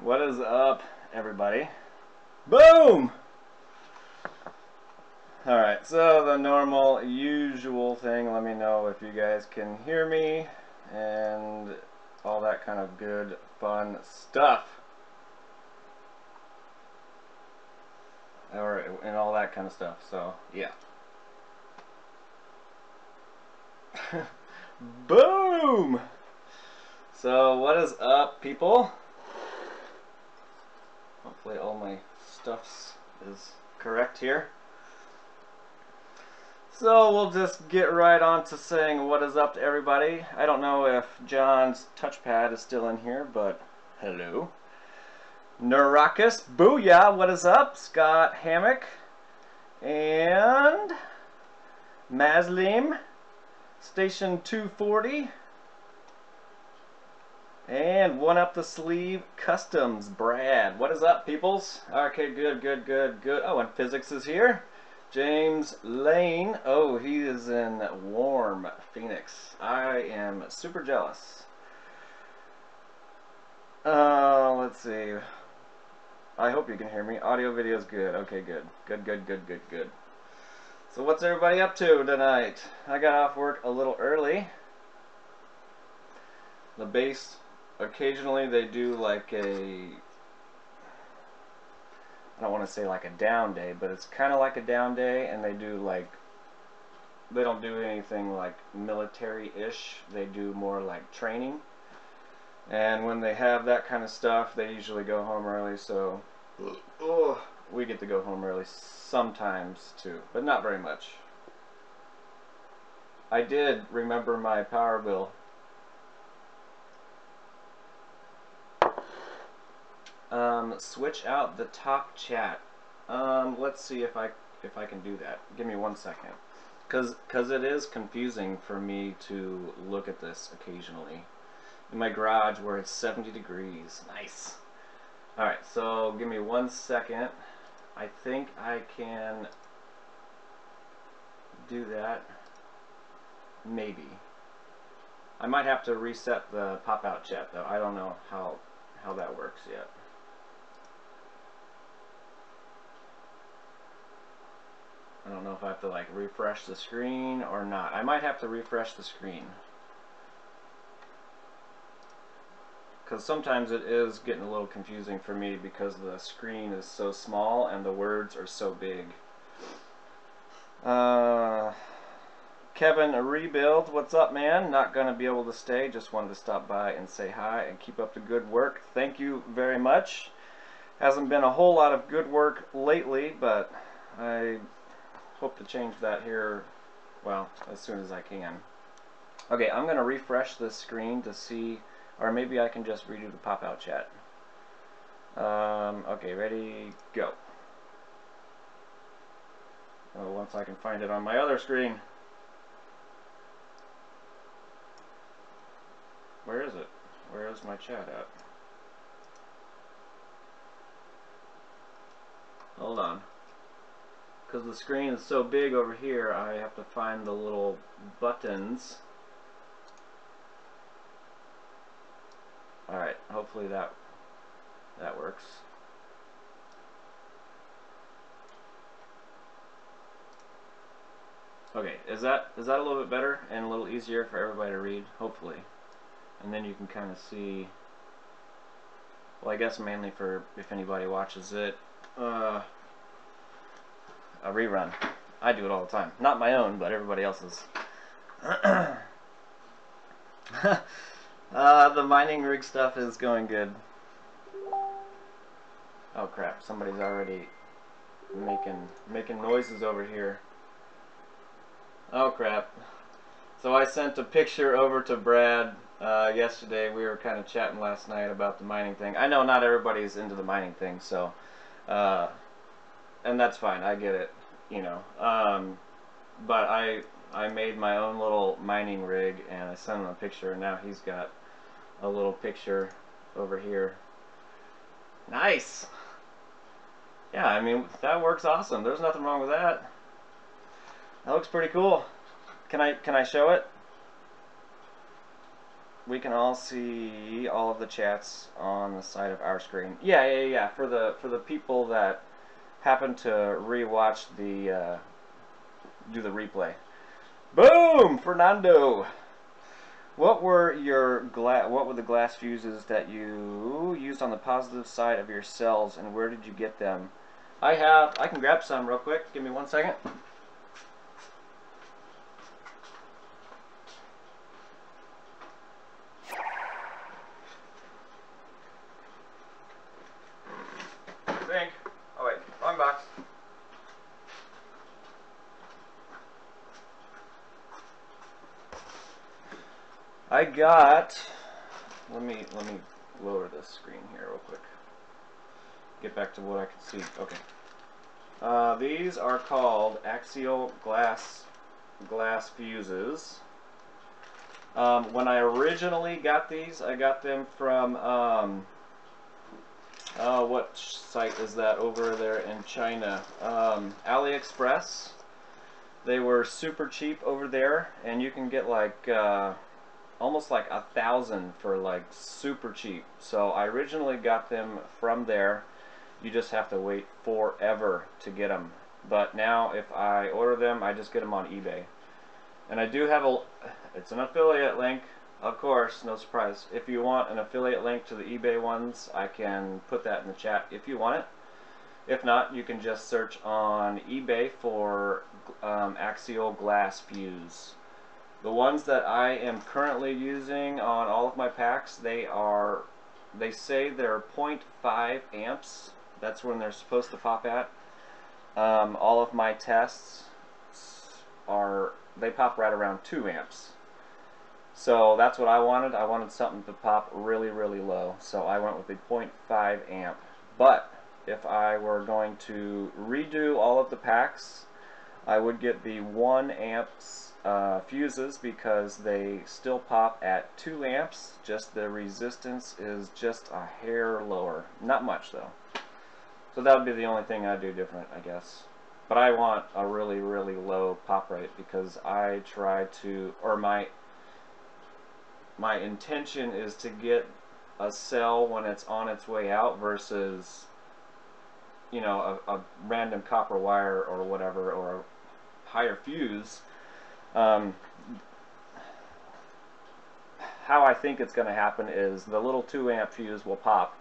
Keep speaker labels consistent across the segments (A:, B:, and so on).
A: What is up, everybody? Boom! Alright, so the normal, usual thing, let me know if you guys can hear me, and all that kind of good, fun stuff. And all that kind of stuff, so, yeah. Boom! So, what is up, people? Hopefully all my stuff is correct here. So we'll just get right on to saying what is up to everybody. I don't know if John's touchpad is still in here, but hello. Narakus, booyah, what is up? Scott Hammock and Maslim, Station 240. And One Up the Sleeve Customs, Brad. What is up, peoples? Okay, good. Oh, and Physics is here. James Lane. Oh, he is in warm Phoenix. I am super jealous. Let's see. I hope you can hear me. Audio, video is good. Okay, good. Good. So what's everybody up to tonight? I got off work a little early. The base, occasionally they do like a, I don't want to say like a down day, but it's kind of like a down day, and they do like, they don't do anything like military-ish, they do more like training. And when they have that kind of stuff, they usually go home early, so we get to go home early sometimes too, but not very much. I did remember my power bill. Switch out the top chat. Let's see if I can do that. Give me 1 second, cause it is confusing for me to look at this occasionally in my garage where it's 70 degrees. Nice. All right, so give me 1 second. I think I can do that. Maybe. I might have to reset the pop-out chat though. I don't know how that works yet. I don't know if I have to like refresh the screen or not. I might have to refresh the screen, because sometimes it is getting a little confusing for me because the screen is so small and the words are so big. Kevin Rebuild, what's up, man? Not gonna be able to stay, just wanted to stop by and say hi and keep up the good work. Thank you very much. Hasn't been a whole lot of good work lately, but I hope to change that here, well, as soon as I can. Okay, I'm gonna refresh this screen to see, or maybe I can just redo the pop-out chat. Okay, ready, go. Oh, once I can find it on my other screen. Where is it? Where is my chat at? Hold on. Because the screen is so big over here, I have to find the little buttons. Alright, hopefully that works. Okay, is that a little bit better and a little easier for everybody to read? Hopefully. And then you can kind of see, well, I guess mainly for if anybody watches it, a rerun. I do it all the time. Not my own, but everybody else's. The mining rig stuff is going good. Oh crap, somebody's already making noises over here. Oh crap. So I sent a picture over to Brad yesterday. We were kind of chatting last night about the mining thing. I know not everybody's into the mining thing, so and that's fine, I get it, you know. But I made my own little mining rig and I sent him a picture, and now he's got a little picture over here. Nice. Yeah, I mean, that works awesome. There's nothing wrong with that. That looks pretty cool. Can I show it? we can all see all of the chats on the side of our screen. Yeah. For the people that happen to rewatch the do the replay. Boom, Fernando. What were the glass fuses that you used on the positive side of your cells, and where did you get them? I can grab some real quick. Give me 1 second. Think. Oh wait, wrong box. I got. Let me lower this screen here real quick. Get back to what I can see. Okay. These are called axial glass fuses. When I originally got these, I got them from what site is that over there in China? AliExpress. They were super cheap over there, and you can get like almost like 1,000 for like super cheap. So I originally got them from there. You just have to wait forever to get them. But now if I order them, I just get them on eBay. And I do have it's an affiliate link, of course, no surprise. If you want an affiliate link to the eBay ones, I can put that in the chat if you want it. If not, you can just search on eBay for axial glass fuse. The ones that I am currently using on all of my packs, they say they're 0.5 amps. That's when they're supposed to pop at. All of my tests they pop right around 2 amps. So that's what I wanted. I wanted something to pop really, really low. So I went with the 0.5 amp. But if I were going to redo all of the packs, I would get the 1 amps fuses because they still pop at 2 amps. Just the resistance is just a hair lower. Not much though. So that would be the only thing I'd do different, I guess. But I want a really, really low pop rate because I try to, or my intention is to get a cell when it's on its way out versus, you know, a random copper wire or whatever, or a higher fuse. How I think it's going to happen is the little 2 amp fuse will pop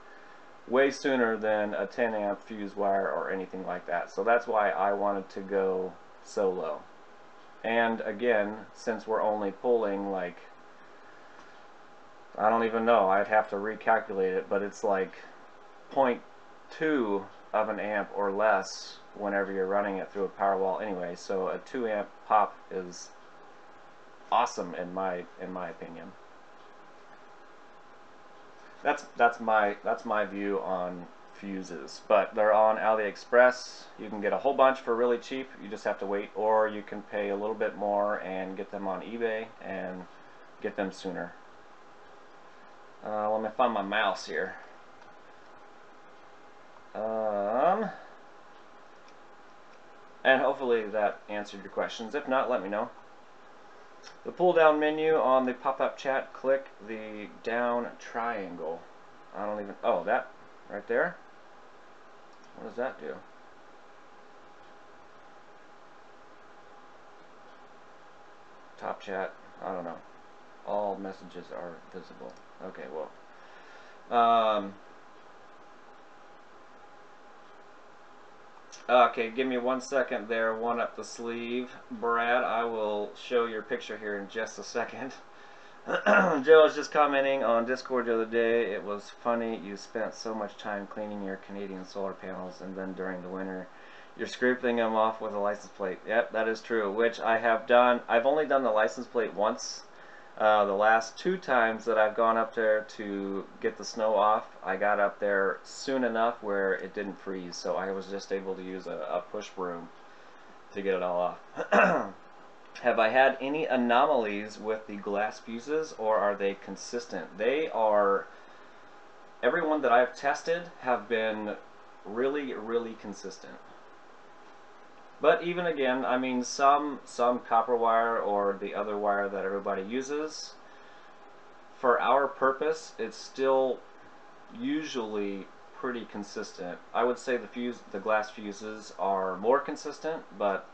A: way sooner than a 10 amp fuse wire or anything like that. So that's why I wanted to go so low. And again, since we're only pulling like, I don't even know, I'd have to recalculate it, but it's like 0.2 of an amp or less whenever you're running it through a power wall anyway. So a 2 amp pop is awesome in my opinion. That's my view on fuses. But they're on AliExpress. You can get a whole bunch for really cheap. You just have to wait, or you can pay a little bit more and get them on eBay and get them sooner. Let me find my mouse here. And hopefully that answered your questions. If not, let me know. The pull down menu on the pop-up chat, click the down triangle. I don't even, oh, that right there? What does that do? Top chat, I don't know. All messages are visible. Okay, well. Okay, give me 1 second there. One up the sleeve. Brad, I will show your picture here in just a second. Joe was just commenting on Discord the other day. It was funny you spent so much time cleaning your Canadian solar panels, and then during the winter you're scraping them off with a license plate. Yep, that is true, which I have done. I've only done the license plate once. The last 2 times that I've gone up there to get the snow off, I got up there soon enough where it didn't freeze, so I was just able to use a push broom to get it all off. Have I had any anomalies with the glass fuses, or are they consistent? They are, everyone that I've tested have been really, really consistent. But even again, I mean, some copper wire or the other wire that everybody uses, for our purpose, it's still usually pretty consistent. I would say the glass fuses are more consistent, but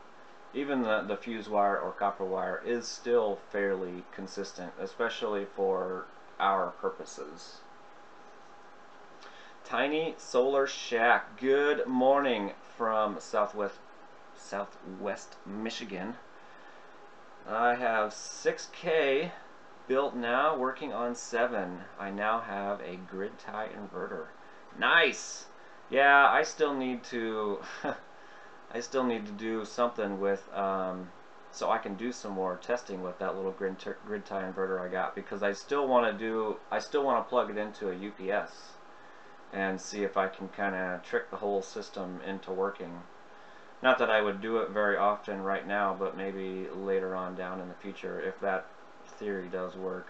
A: even the fuse wire or copper wire is still fairly consistent, especially for our purposes. Tiny Solar Shack, good morning from Southwest Michigan. I have 6K built now, working on 7. I now have a grid tie inverter. Nice! Yeah, I still need to I still need to do something with so I can do some more testing with that little grid tie inverter I got, because I still want to plug it into a UPS and see if I can kind of trick the whole system into working. Not that I would do it very often right now, but maybe later on down in the future if that theory does work.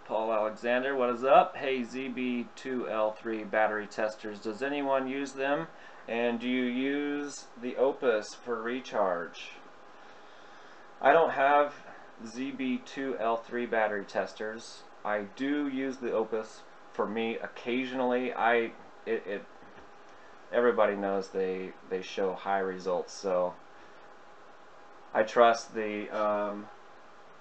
A: Paul Alexander, what is up? Hey, ZB2L3 battery testers, does anyone use them? And do you use the Opus for recharge? I don't have ZB2L3 battery testers. I do use the Opus for me occasionally. Everybody knows they show high results, so I trust the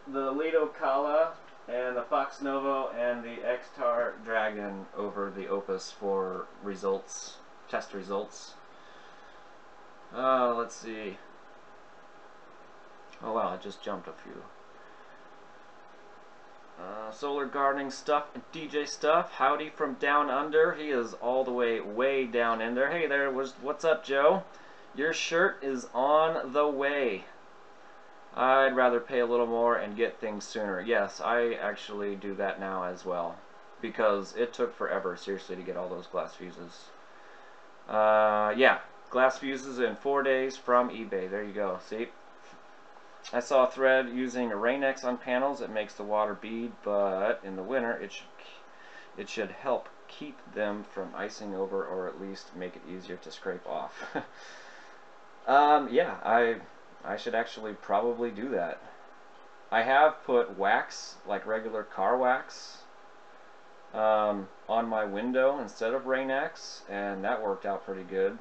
A: Lido Kala and the Fox Novo and the Xtar Dragon over the Opus for results, test results. Let's see. Oh wow, I just jumped a few. Solar gardening stuff and DJ stuff. Howdy from down under. He is all the way down in there. Hey there, what's up, Joe? Your shirt is on the way. I'd rather pay a little more and get things sooner. Yes, I actually do that now as well, because it took forever, seriously, to get all those glass fuses. Yeah, glass fuses in 4 days from eBay. There you go. See? I saw a thread using a Rain-X on panels. It makes the water bead, but in the winter it should help keep them from icing over, or at least make it easier to scrape off. Yeah, I should actually probably do that. I have put wax, like regular car wax, on my window instead of Rain-X, and that worked out pretty good.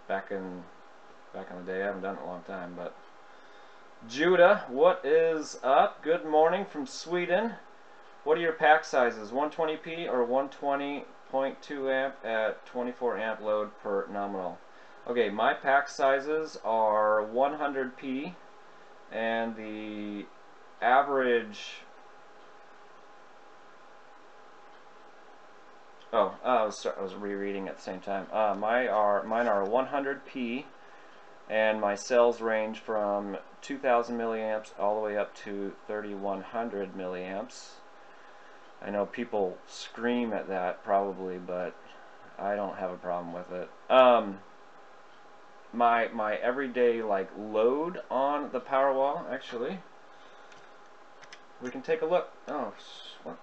A: Back in the day. I haven't done it in a long time, but Judah, what is up? Good morning from Sweden. What are your pack sizes? 120p or 120.2 amp at 24 amp load per nominal? Okay, my pack sizes are 100p, and the average... Oh, I was rereading at the same time. Mine are 100p, and my cells range from 2,000 milliamps all the way up to 3,100 milliamps. I know people scream at that probably, but I don't have a problem with it. My everyday load on the Powerwall, actually, we can take a look. Oh, what?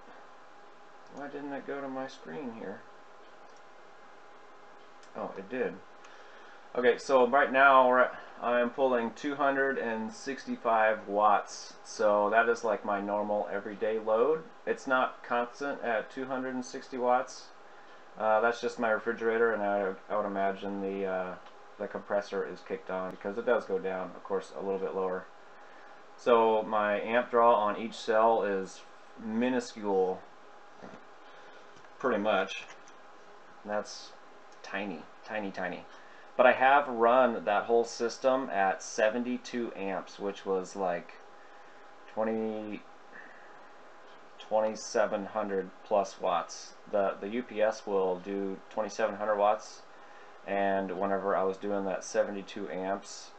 A: Why didn't it go to my screen here? Oh, it did. Okay, so right now I'm pulling 265 watts, so that is like my normal everyday load. It's not constant at 260 watts. That's just my refrigerator, and I would imagine the compressor is kicked on, because it does go down, of course, a little bit lower. So my amp draw on each cell is minuscule, pretty much. That's tiny, tiny, tiny. But I have run that whole system at 72 amps, which was like 2,700 plus watts. The UPS will do 2,700 watts, and whenever I was doing that 72 amps,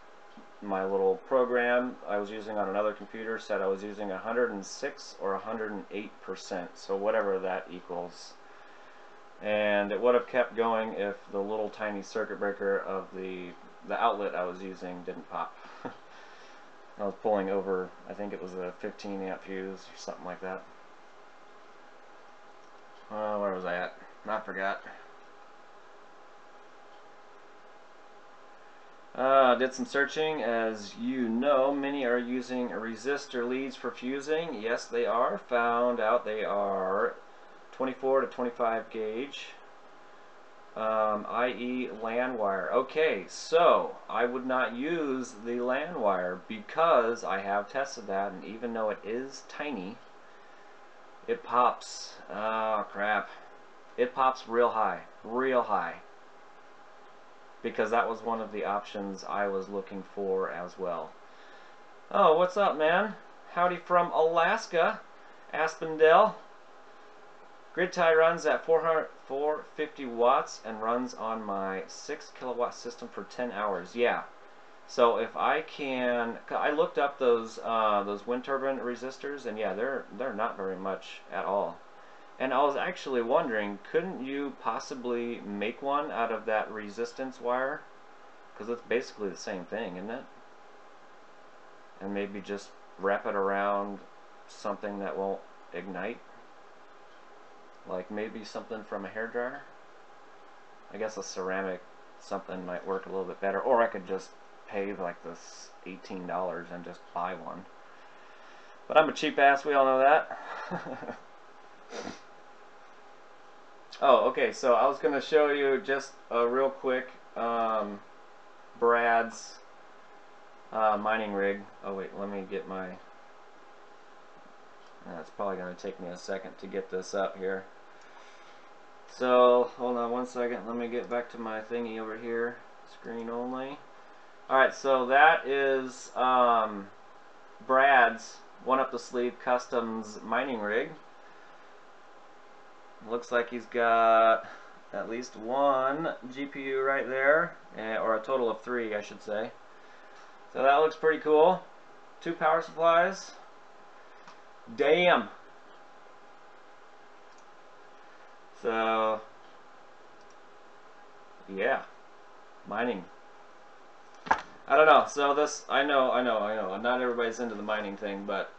A: my little program I was using on another computer said I was using 106 or 108%, so whatever that equals. And it would have kept going if the little tiny circuit breaker of the outlet I was using didn't pop. I was pulling over, I think it was a 15 amp fuse or something like that. Where was I at? I forgot. Did some searching. As you know, many are using resistor leads for fusing. Yes, they are. Found out they are 24 to 25 gauge, i.e. LAN wire. Okay, so I would not use the LAN wire because I have tested that, and even though it is tiny, it pops. Oh, crap. It pops real high. Real high. Because that was one of the options I was looking for as well. Oh, what's up, man? Howdy from Alaska, Aspendell. Grid tie runs at 450 watts and runs on my 6 kilowatt system for 10 hours. Yeah. So if I can, I looked up those wind turbine resistors, and yeah, they're not very much at all. And I was actually wondering, couldn't you possibly make one out of that resistance wire? Because it's basically the same thing, isn't it? And maybe just wrap it around something that won't ignite. Like maybe something from a hairdryer. I guess a ceramic something might work a little bit better. Or I could just pay like this $18 and just buy one. But I'm a cheap ass, we all know that. Oh, okay, so I was going to show you just a real quick Brad's mining rig. Oh wait, let me get my... It's probably going to take me a second to get this up here. So, hold on one second, let me get back to my thingy over here. Screen only. Alright, so that is Brad's one up the sleeve customs mining rig. Looks like he's got at least one GPU right there, or a total of 3, I should say. So that looks pretty cool. 2 power supplies. Damn. So, yeah, mining. I don't know. So this, I know. Not everybody's into the mining thing, but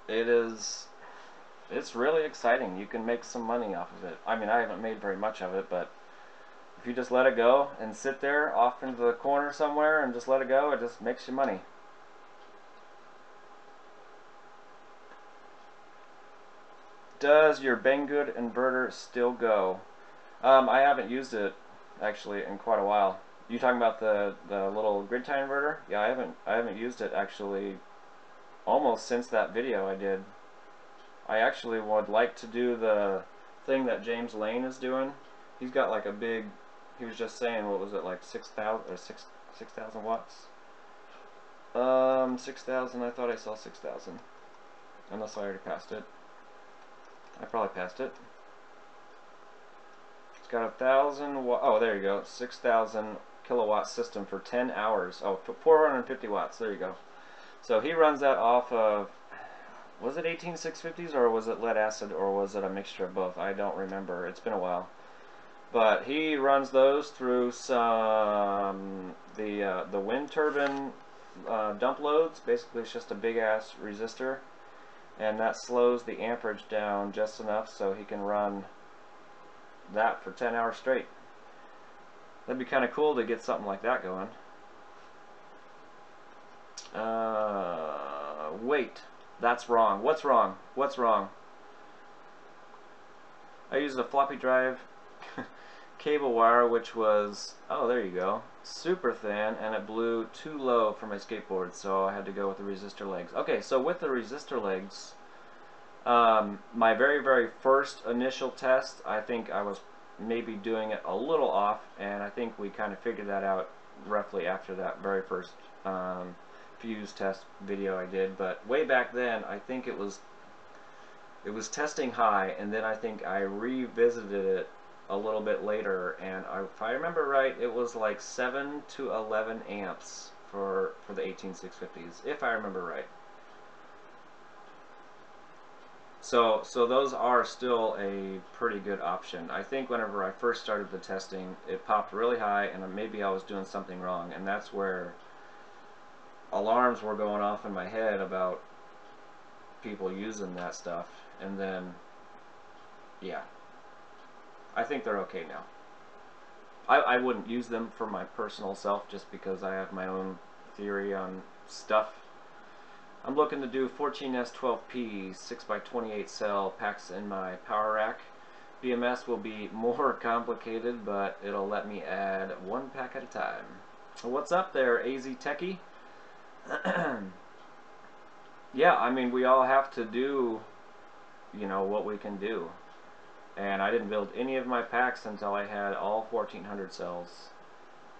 A: it's really exciting. You can make some money off of it. I mean, I haven't made very much of it, but if you just let it go and sit there off into the corner somewhere and just let it go, it just makes you money. Does your Banggood inverter still go? I haven't used it actually in quite a while. You talking about the little grid tie inverter? Yeah, I haven't used it actually almost since that video I did. I actually would like to do the thing that James Lane is doing. He's got like a big, he was just saying, what was it, like 6,000 or 6,000 watts? 6,000, I thought I saw 6,000. Unless I already passed it. I probably passed it. It's got 1,000 watt, oh there you go, 6,000 kilowatt system for 10 hours. Oh, 450 watts, there you go. So he runs that off of, was it 18650s or was it lead acid or was it a mixture of both? I don't remember. It's been a while. But he runs those through some the wind turbine dump loads. Basically, it's just a big ass resistor, and that slows the amperage down just enough so he can run that for 10 hours straight. That'd be kind of cool to get something like that going. Wait. That's wrong. What's wrong? What's wrong? I used a floppy drive cable wire, which was, oh, there you go, super thin, and it blew too low for my skateboard, so I had to go with the resistor legs. Okay, so with the resistor legs, my very first initial test, I think I was maybe doing it a little off, and I think we kind of figured that out roughly after that very first fuse test video I did. But way back then, I think it was testing high, and then I think I revisited it a little bit later, and if I remember right, it was like 7 to 11 amps for the 18650s, if I remember right. So those are still a pretty good option. I think whenever I first started the testing, it popped really high, and maybe I was doing something wrong, and that's where alarms were going off in my head about people using that stuff. And then, yeah, I think they're okay now. I wouldn't use them for my personal self just because I have my own theory on stuff. I'm looking to do 14S12P 6x28 cell packs in my power rack. BMS will be more complicated, but it'll let me add one pack at a time. What's up there, AZ Techie? Yeah, I mean, we all have to do, you know, what we can do. And I didn't build any of my packs until I had all 1400 cells.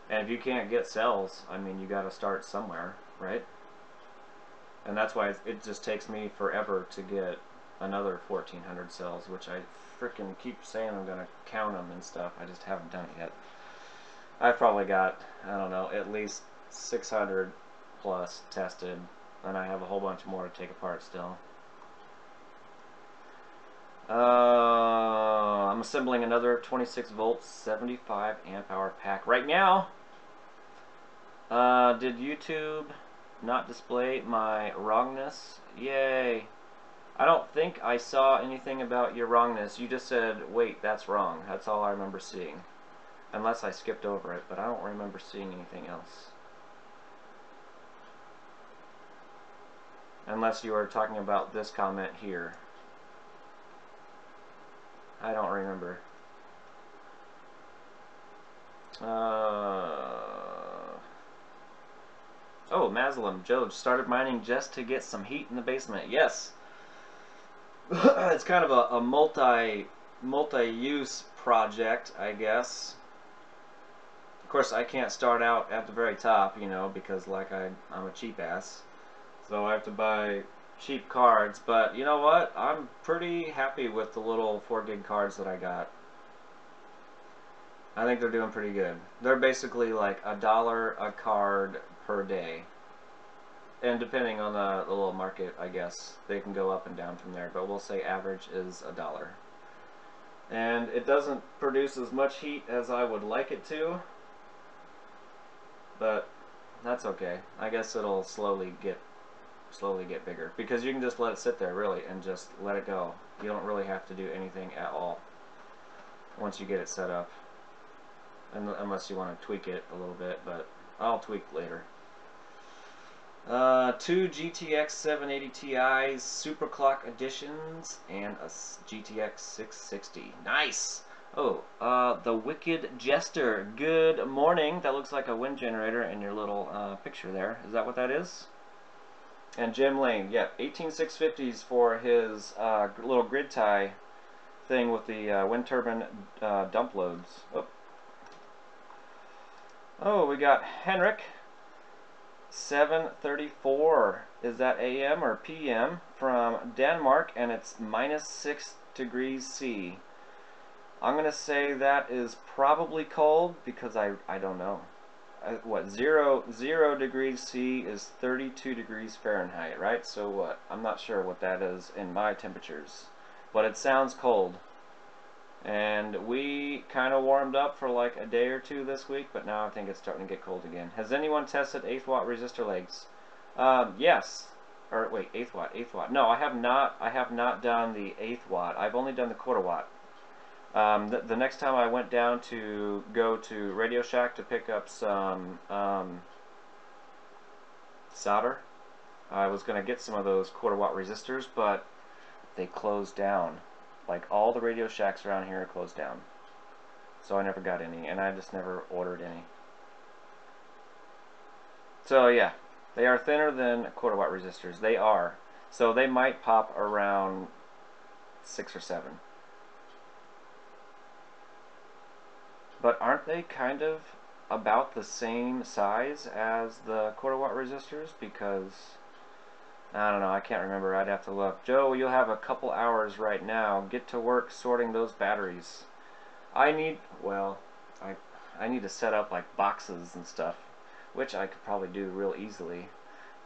A: And if you can't get cells, I mean, you got to start somewhere, right? And that's why it just takes me forever to get another 1400 cells, which I freaking keep saying I'm going to count them and stuff. I just haven't done it yet. I've probably got, I don't know, at least 600 plus tested, and I have a whole bunch more to take apart still. I'm assembling another 26 volt 75 amp hour pack right now. Did YouTube not display my wrongness? Yay. I don't think I saw anything about your wrongness. You just said, wait, that's wrong. That's all I remember seeing. Unless I skipped over it, but I don't remember seeing anything else. Unless you were talking about this comment here. I don't remember. Oh, Maslam, Joe started mining just to get some heat in the basement. Yes. It's kind of a multi-use project, I guess. Of course, I can't start out at the very top, you know, because like I'm a cheap ass. So I have to buy cheap cards, but you know what? I'm pretty happy with the little 4 gig cards that I got. I think they're doing pretty good. They're basically like $1 a card per day. And depending on the little market, I guess, they can go up and down from there, but we'll say average is $1. And it doesn't produce as much heat as I would like it to, but that's okay. I guess it'll slowly get bigger, because you can just let it sit there really and just let it go. You don't really have to do anything at all once you get it set up, unless you want to tweak it a little bit, but I'll tweak later. 2 GTX 780 Ti's Superclock editions and a GTX 660. Nice! Oh, the Wicked Jester. Good morning. That looks like a wind generator in your little picture there. Is that what that is? And Jim Lane, yeah, 18650s for his little grid tie thing with the wind turbine dump loads. Oh, we got Henrik. 7:34. Is that AM or PM? From Denmark, and it's -6 degrees C. I'm gonna say that is probably cold because I don't know. What, 0 degrees C is 32 degrees Fahrenheit, right? So what? I'm not sure what that is in my temperatures, but it sounds cold. And we kind of warmed up for like a day or two this week, but now I think it's starting to get cold again. Has anyone tested 8th watt resistor legs? Yes. Or wait, 8th watt. No, I have not done the 8th watt. I've only done the 1/4 watt. The next time I went down to go to Radio Shack to pick up some solder, I was going to get some of those 1/4 watt resistors, but they closed down. Like, all the Radio Shacks around here are closed down. So I never got any, and I just never ordered any. So yeah, they are thinner than 1/4 watt resistors. They are. So they might pop around 6 or 7. But aren't they kind of about the same size as the 1/4 watt resistors? Because I don't know, I can't remember. I'd have to look. Joe, you'll have a couple hours right now. Get to work sorting those batteries. I need to set up like boxes and stuff, which I could probably do real easily.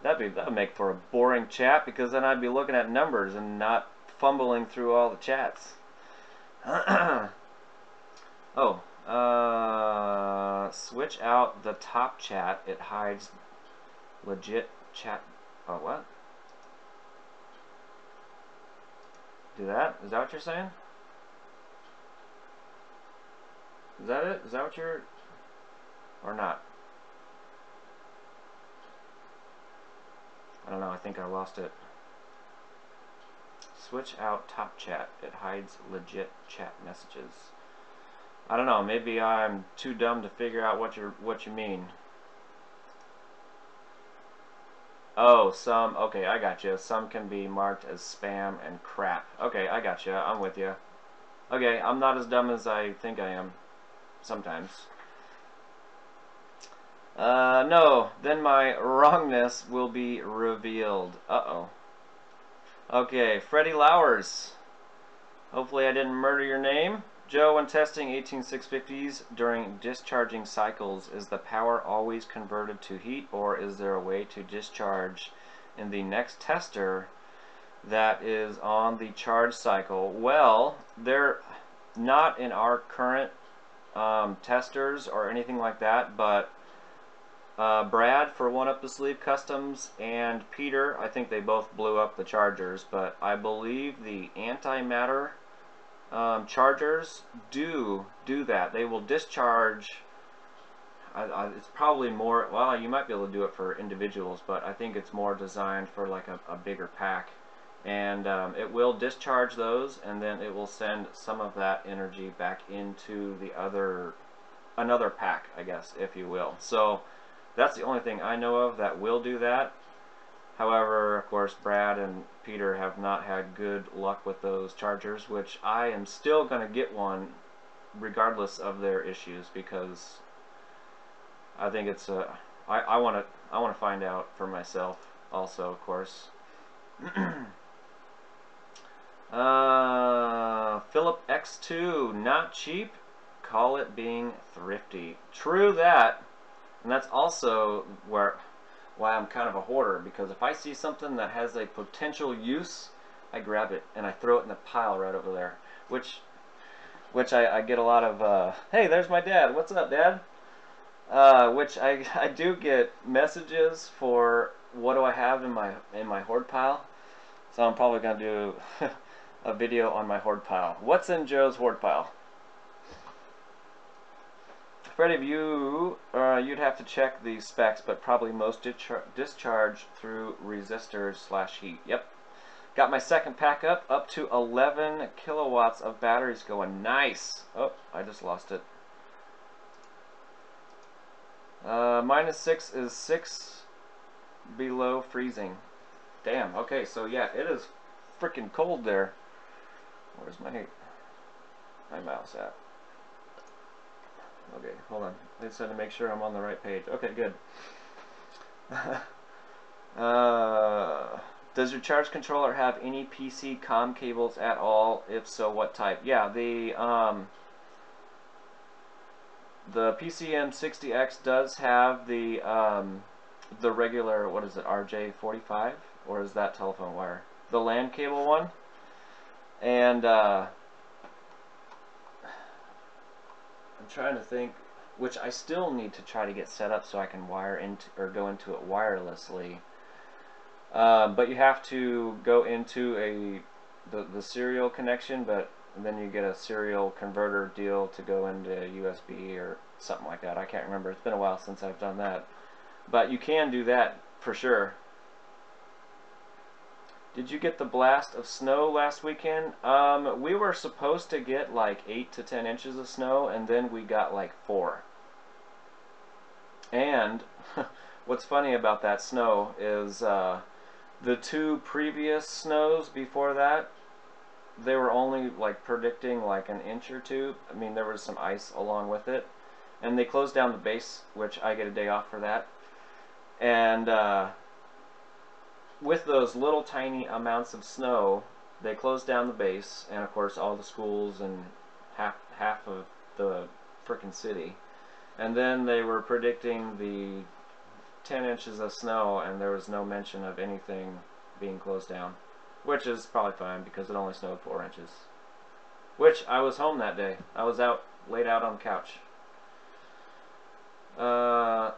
A: That would make for a boring chat, because then I'd be looking at numbers and not fumbling through all the chats. Oh, switch out the top chat. It hides legit chat. Oh, what? Do that? Is that what you're saying? Is that it? Is that what you're... or not? I don't know, I think I lost it. Switch out top chat. It hides legit chat messages. I don't know, maybe I'm too dumb to figure out what you mean. Oh, some, okay, I got you. Some can be marked as spam and crap. Okay, I got you. I'm with you. Okay, I'm not as dumb as I think I am sometimes. No, then my wrongness will be revealed. Uh-oh. Okay, Freddie Lowers. Hopefully I didn't murder your name. Joe, when testing 18650s during discharging cycles, is the power always converted to heat, or is there a way to discharge in the next tester that is on the charge cycle? Well, they're not in our current testers or anything like that, but Brad for One Up the Sleeve Customs and Peter, I think they both blew up the chargers, but I believe the antimatter chargers do that. They will discharge. It's probably more, well, you might be able to do it for individuals, but I think it's more designed for like a bigger pack. And it will discharge those, and then it will send some of that energy back into the another pack, I guess, if you will. So that's the only thing I know of that will do that. However, of course, Brad and Peter have not had good luck with those chargers, which I am still going to get one regardless of their issues, because I think it's I want to find out for myself also, of course. Philip X2, not cheap, call it being thrifty. True that. And that's also why I'm kind of a hoarder, because if I see something that has a potential use, I grab it and I throw it in the pile right over there, which I get a lot of hey, there's my dad, what's up, Dad? Which I do get messages for what do I have in my hoard pile, so I'm probably gonna do a video on my hoard pile. What's in Joe's hoard pile? Freddie, of you, you'd have to check the specs, but probably most discharge through resistors/heat. Yep. Got my second pack up to 11 kilowatts of batteries going. Nice. Oh, I just lost it. -6 is 6 below freezing. Damn. Okay, so yeah, it is freaking cold there. Where's my mouse at? Okay, hold on. I just had to make sure I'm on the right page. Okay, good. Does your charge controller have any PC COM cables at all? If so, what type? Yeah, the PCM60X does have the regular, what is it, RJ45? Or is that telephone wire? The LAN cable one. And I'm trying to think, which I still need to try to get set up so I can wire into or go into it wirelessly. But you have to go into the serial connection, but then you get a serial converter deal to go into USB or something like that. I can't remember. It's been a while since I've done that. But you can do that for sure. Did you get the blast of snow last weekend? We were supposed to get like 8 to 10 inches of snow, and then we got like 4. And what's funny about that snow is the 2 previous snows before that, they were only like predicting like an inch or 2. I mean, there was some ice along with it. And they closed down the base, which I get a day off for that. And with those little tiny amounts of snow, they closed down the base, and of course all the schools and half of the frickin' city. And then they were predicting the 10 inches of snow, and there was no mention of anything being closed down, which is probably fine because it only snowed 4 inches. Which I was home that day. I was laid out on the couch.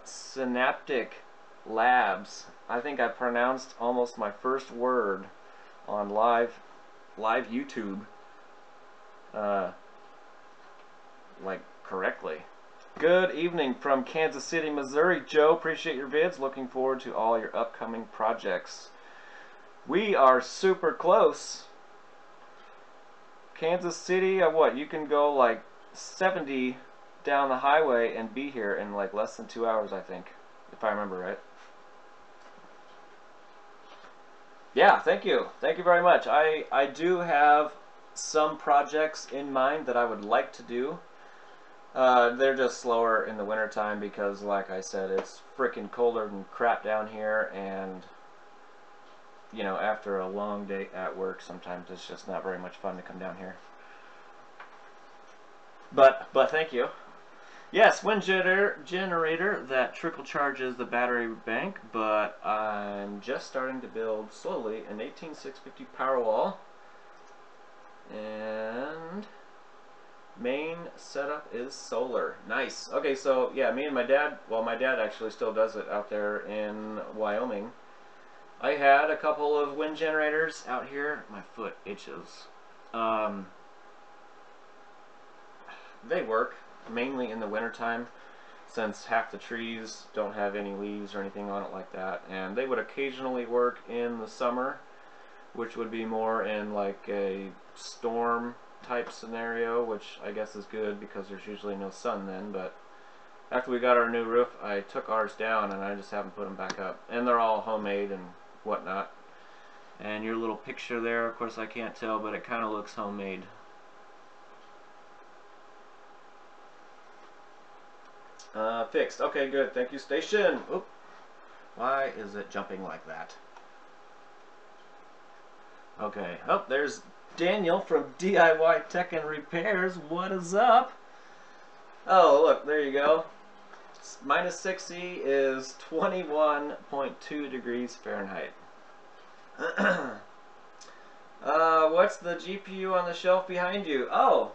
A: Synaptic Labs. I think I pronounced almost my first word on live YouTube like correctly. Good evening from Kansas City, Missouri. Joe, appreciate your vids. Looking forward to all your upcoming projects. We are super close. Kansas City, what? You can go like 70 down the highway and be here in like less than 2 hours, I think, if I remember right. Yeah, thank you. Thank you very much. I do have some projects in mind that I would like to do. They're just slower in the wintertime because, like I said, it's freaking colder than crap down here, and you know, after a long day at work, sometimes it's just not very much fun to come down here. But thank you. Yes, wind generator that trickle charges the battery bank, but I'm just starting to build slowly an 18650 Powerwall, and main setup is solar. Nice. Okay, so yeah, me and my dad, well, my dad actually still does it out there in Wyoming. I had a couple of wind generators out here. My foot itches. They work mainly in the wintertime, since half the trees don't have any leaves or anything on it like that, and they would occasionally work in the summer, which would be more in like a storm type scenario, which I guess is good because there's usually no sun then. But after we got our new roof, I took ours down and I just haven't put them back up, and they're all homemade and whatnot. And your little picture there, of course I can't tell, but it kind of looks homemade. Fixed. Okay, good. Thank you, station. Oop. Why is it jumping like that? Okay. Oh, there's Daniel from DIY Tech and Repairs. What is up? Oh, look. There you go. Minus 60 is 21.2 degrees Fahrenheit. What's the GPU on the shelf behind you? Oh.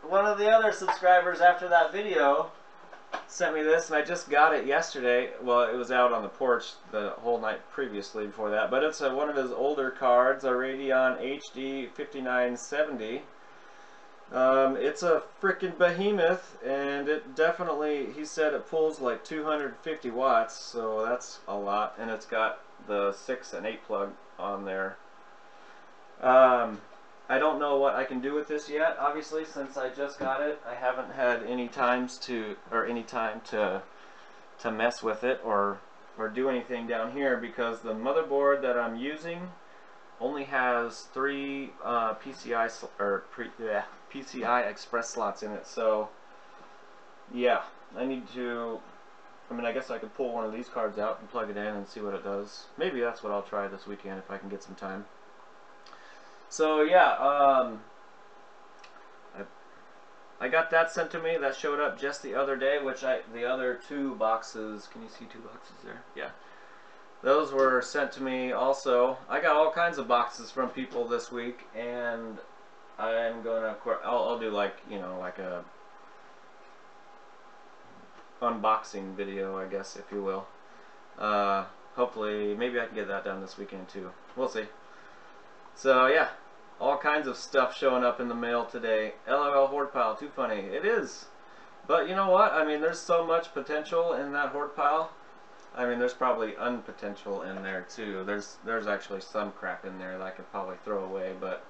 A: One of the other subscribers after that video sent me this, and I just got it yesterday. Well, it was out on the porch the whole night previously before that, but it's one of his older cards, a Radeon HD 5970. It's a freaking behemoth, and it definitely, he said it pulls like 250 watts, so that's a lot, and it's got the 6 and 8 plug on there. I don't know what I can do with this yet. Obviously, since I just got it, I haven't had any time to mess with it or do anything down here, because the motherboard that I'm using only has 3 PCI Express slots in it. So yeah, I need to. I mean, I guess I could pull one of these cards out and plug it in and see what it does. Maybe that's what I'll try this weekend if I can get some time. So yeah, I got that sent to me. That showed up just the other day, which the other 2 boxes, can you see 2 boxes there? Yeah. Those were sent to me also. I got all kinds of boxes from people this week, and I'm going to, I'll do like, you know, like a unboxing video, I guess, if you will. Hopefully, maybe I can get that done this weekend too. We'll see. So yeah, all kinds of stuff showing up in the mail today. LOL horde pile, too funny. It is. But you know what? I mean, there's so much potential in that horde pile. I mean, there's probably unpotential in there too. There's actually some crap in there that I could probably throw away, but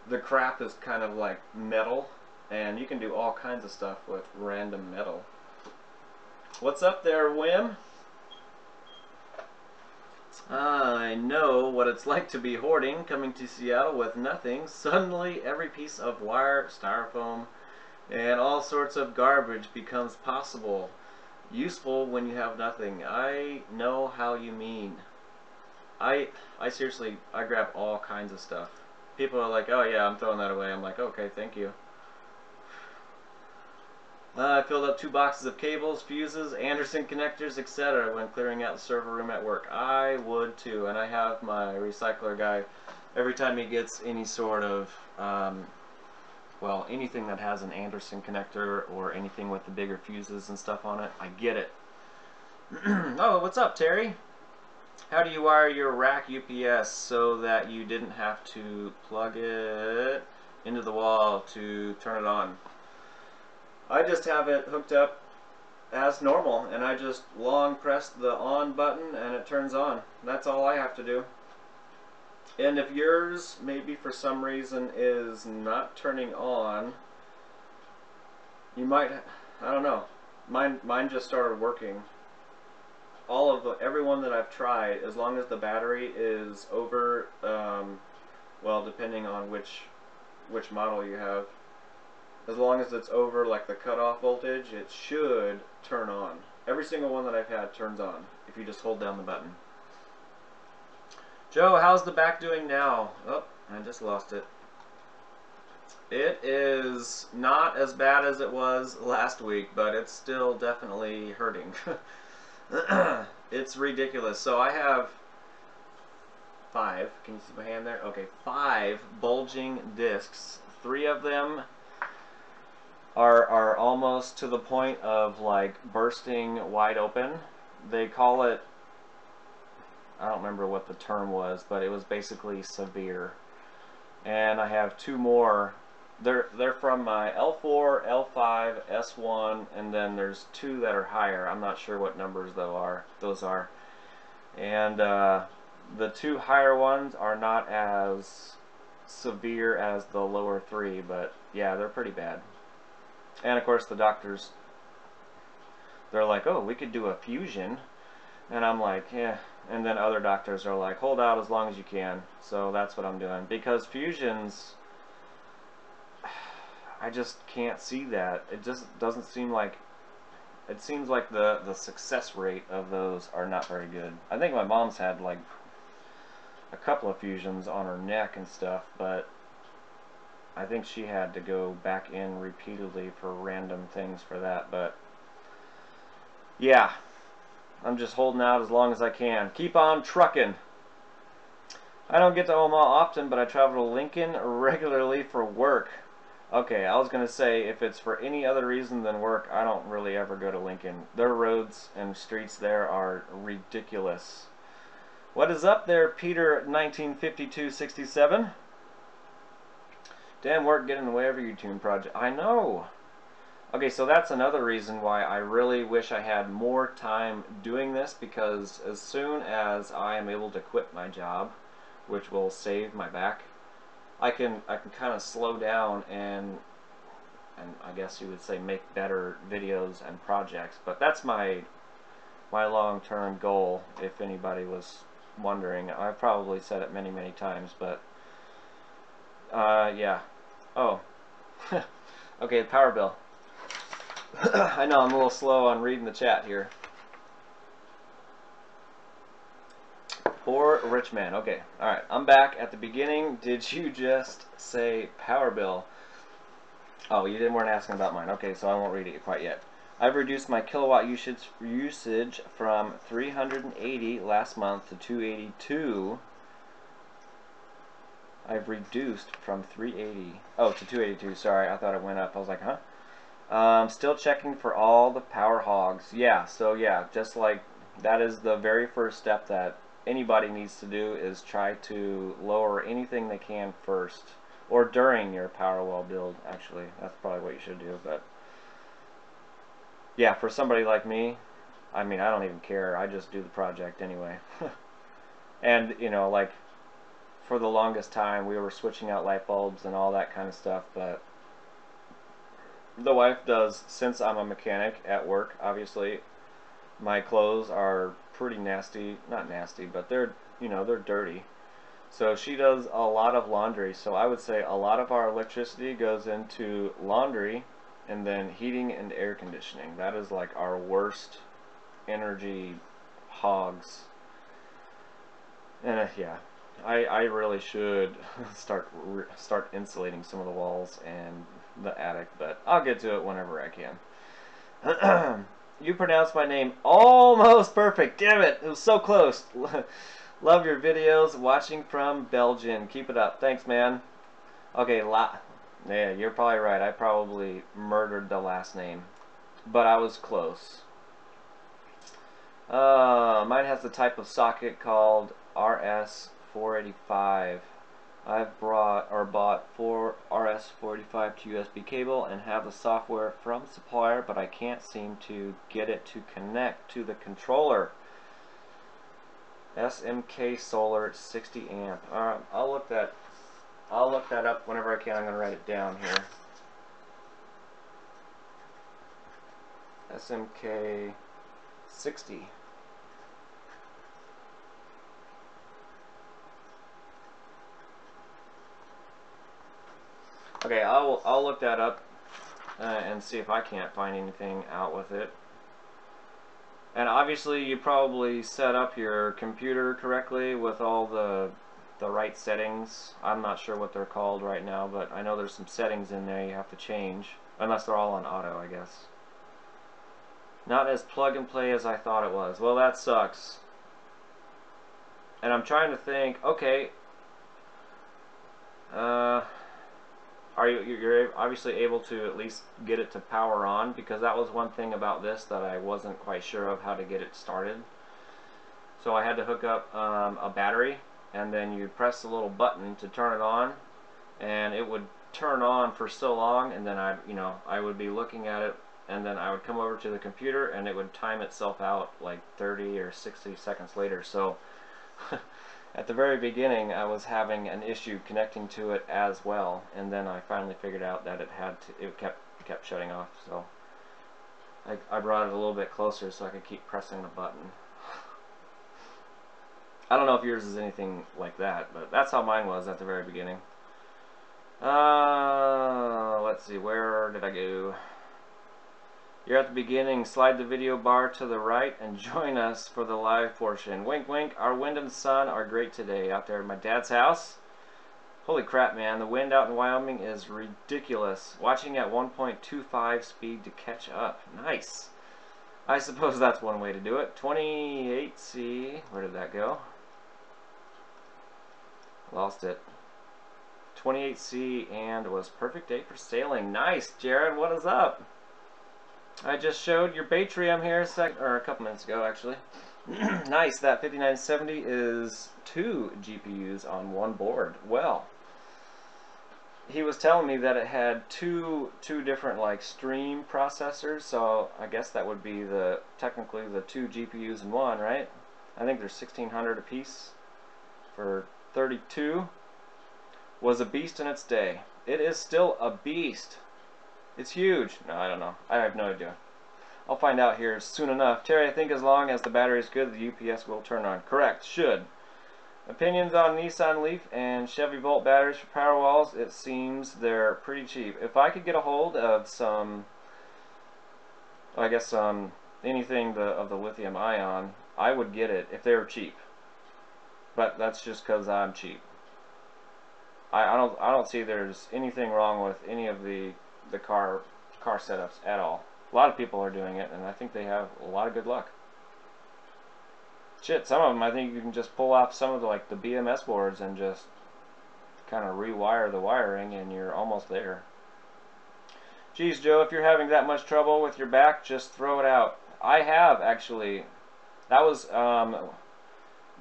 A: the crap is kind of like metal, and you can do all kinds of stuff with random metal. What's up there, Wim? I know what it's like to be hoarding, coming to Seattle with nothing. Suddenly, every piece of wire, styrofoam, and all sorts of garbage becomes possible. Useful when you have nothing. I know how you mean. I seriously, I grab all kinds of stuff. People are like, oh yeah, I'm throwing that away. I'm like, okay, thank you. I filled up 2 boxes of cables, fuses, Anderson connectors, etc. when clearing out the server room at work. I would too, and I have my recycler guy. Every time he gets any sort of, well, anything that has an Anderson connector or anything with the bigger fuses and stuff on it, I get it. Oh, what's up, Terry? How do you wire your rack UPS so that you didn't have to plug it into the wall to turn it on. I just have it hooked up as normal, and I just long press the on button and it turns on. That's all I have to do. And if yours maybe for some reason is not turning on, you might, I don't know, mine just started working. Every one that I've tried, as long as the battery is over, well, depending on which model you have, as long as it's over like the cutoff voltage, it should turn on. Every single one that I've had turns on if you just hold down the button. Joe, how's the back doing now? Oh, I just lost it. It is not as bad as it was last week, but it's still definitely hurting. It's ridiculous. So I have 5, can you see my hand there? Okay, 5 bulging discs. 3 of them are almost to the point of like bursting wide open. They call it, I don't remember what the term was, but it was basically severe. And I have 2 more. They're from my L4, L5, S1, and then there's 2 that are higher. I'm not sure what numbers those are. And the 2 higher ones are not as severe as the lower 3, but yeah, they're pretty bad. And of course the doctors, they're like, oh, we could do a fusion. And I'm like, yeah. And then other doctors are like, hold out as long as you can. So that's what I'm doing. Because fusions, I just can't see that. It just doesn't seem like, it seems like the success rate of those are not very good. I think my mom's had like a couple of fusions on her neck and stuff, but I think she had to go back in repeatedly for random things for that. But yeah, I'm just holding out as long as I can. Keep on trucking. I don't get to Omaha often, but I travel to Lincoln regularly for work. Okay, I was going to say, if it's for any other reason than work, I don't really ever go to Lincoln. Their roads and streets there are ridiculous. What is up there, Peter 1952-67? Damn work getting in the way of your YouTube project. I know. Okay, so that's another reason why I really wish I had more time doing this, because as soon as I am able to quit my job, which will save my back, I can kind of slow down and I guess you would say make better videos and projects. But that's my long-term goal, if anybody was wondering. I've probably said it many times, but yeah. Oh, okay, power bill. I know I'm a little slow on reading the chat here. Poor rich man. Okay, alright, I'm back at the beginning. Did you just say power bill? Oh, you weren't asking about mine. Okay, so I won't read it quite yet. I've reduced my kilowatt usage from 380 last month to 282. I've reduced from 380. Oh, to 282. Sorry, I thought it went up. I was like, huh? Still checking for all the power hogs. Yeah, so yeah, just like that is the very first step that anybody needs to do, is try to lower anything they can first, or during your Powerwall build. Actually, that's probably what you should do. But yeah, for somebody like me, I mean, I don't even care. I just do the project anyway. And you know, like for the longest time we were switching out light bulbs and all that kind of stuff, but the wife does, since I'm a mechanic at work, obviously my clothes are pretty nasty, not nasty, but they're, you know, they're dirty. So she does a lot of laundry. So I would say a lot of our electricity goes into laundry and then heating and air conditioning. That is like our worst energy hogs. And yeah, I really should start insulating some of the walls and the attic, but I'll get to it whenever I can. You pronounced my name almost perfect. Damn it, it was so close. Love your videos. Watching from Belgium. Keep it up. Thanks, man. Okay, yeah, you're probably right. I probably murdered the last name, but I was close. Mine has the type of socket called RS485. I've bought 4 RS direct to USB cable and have the software from supplier, but I can't seem to get it to connect to the controller. SMK Solar 60 amp. I'll look that up whenever I can. I'm going to write it down here. SMK 60. Okay, I'll look that up and see if I can't find anything out with it. And obviously you probably set up your computer correctly with all the right settings. I'm not sure what they're called right now, but I know there's some settings in there you have to change, unless they're all on auto, I guess. Not as plug and play as I thought it was. Well, that sucks. And I'm trying to think, okay, you're obviously able to at least get it to power on, because that was one thing about this that I wasn't quite sure of how to get it started. So I had to hook up a battery, and then you press the little button to turn it on, and it would turn on for so long, and then I would be looking at it, and then I would come over to the computer and it would time itself out like 30 or 60 seconds later. So at the very beginning I was having an issue connecting to it as well, and then I finally figured out that it kept shutting off. So I brought it a little bit closer so I could keep pressing the button. I don't know if yours is anything like that, but that's how mine was at the very beginning. Let's see, where did I go? You're at the beginning. Slide the video bar to the right and join us for the live portion. Wink wink. Our wind and sun are great today out there at my dad's house. Holy crap, man. The wind out in Wyoming is ridiculous. Watching at 1.25 speed to catch up. Nice. I suppose that's one way to do it. 28C. Where did that go? Lost it. 28C and was perfect day for sailing. Nice, Jared. What is up? I just showed your Batrium here a couple minutes ago, actually. Nice. That 5970 is 2 GPUs on one board. Well, he was telling me that it had two different like stream processors, so I guess that would be technically the 2 GPUs in one, right? I think there's 1600 apiece for 32. Was a beast in its day. It is still a beast. It's huge. No, I don't know. I have no idea. I'll find out here soon enough. Terry, I think as long as the battery is good, the UPS will turn on. Correct. Should. Opinions on Nissan Leaf and Chevy Volt batteries for Powerwalls? It seems they're pretty cheap. If I could get a hold of some, I guess anything of the lithium ion, I would get it if they were cheap. But that's just because I'm cheap. I don't see there's anything wrong with any of the car setups at all. A lot of people are doing it, and I think they have a lot of good luck. Shit, some of them I think you can just pull off some of the BMS boards and just kind of rewire the wiring, and you're almost there. Geez, Joe, if you're having that much trouble with your back, just throw it out. I have, actually. That was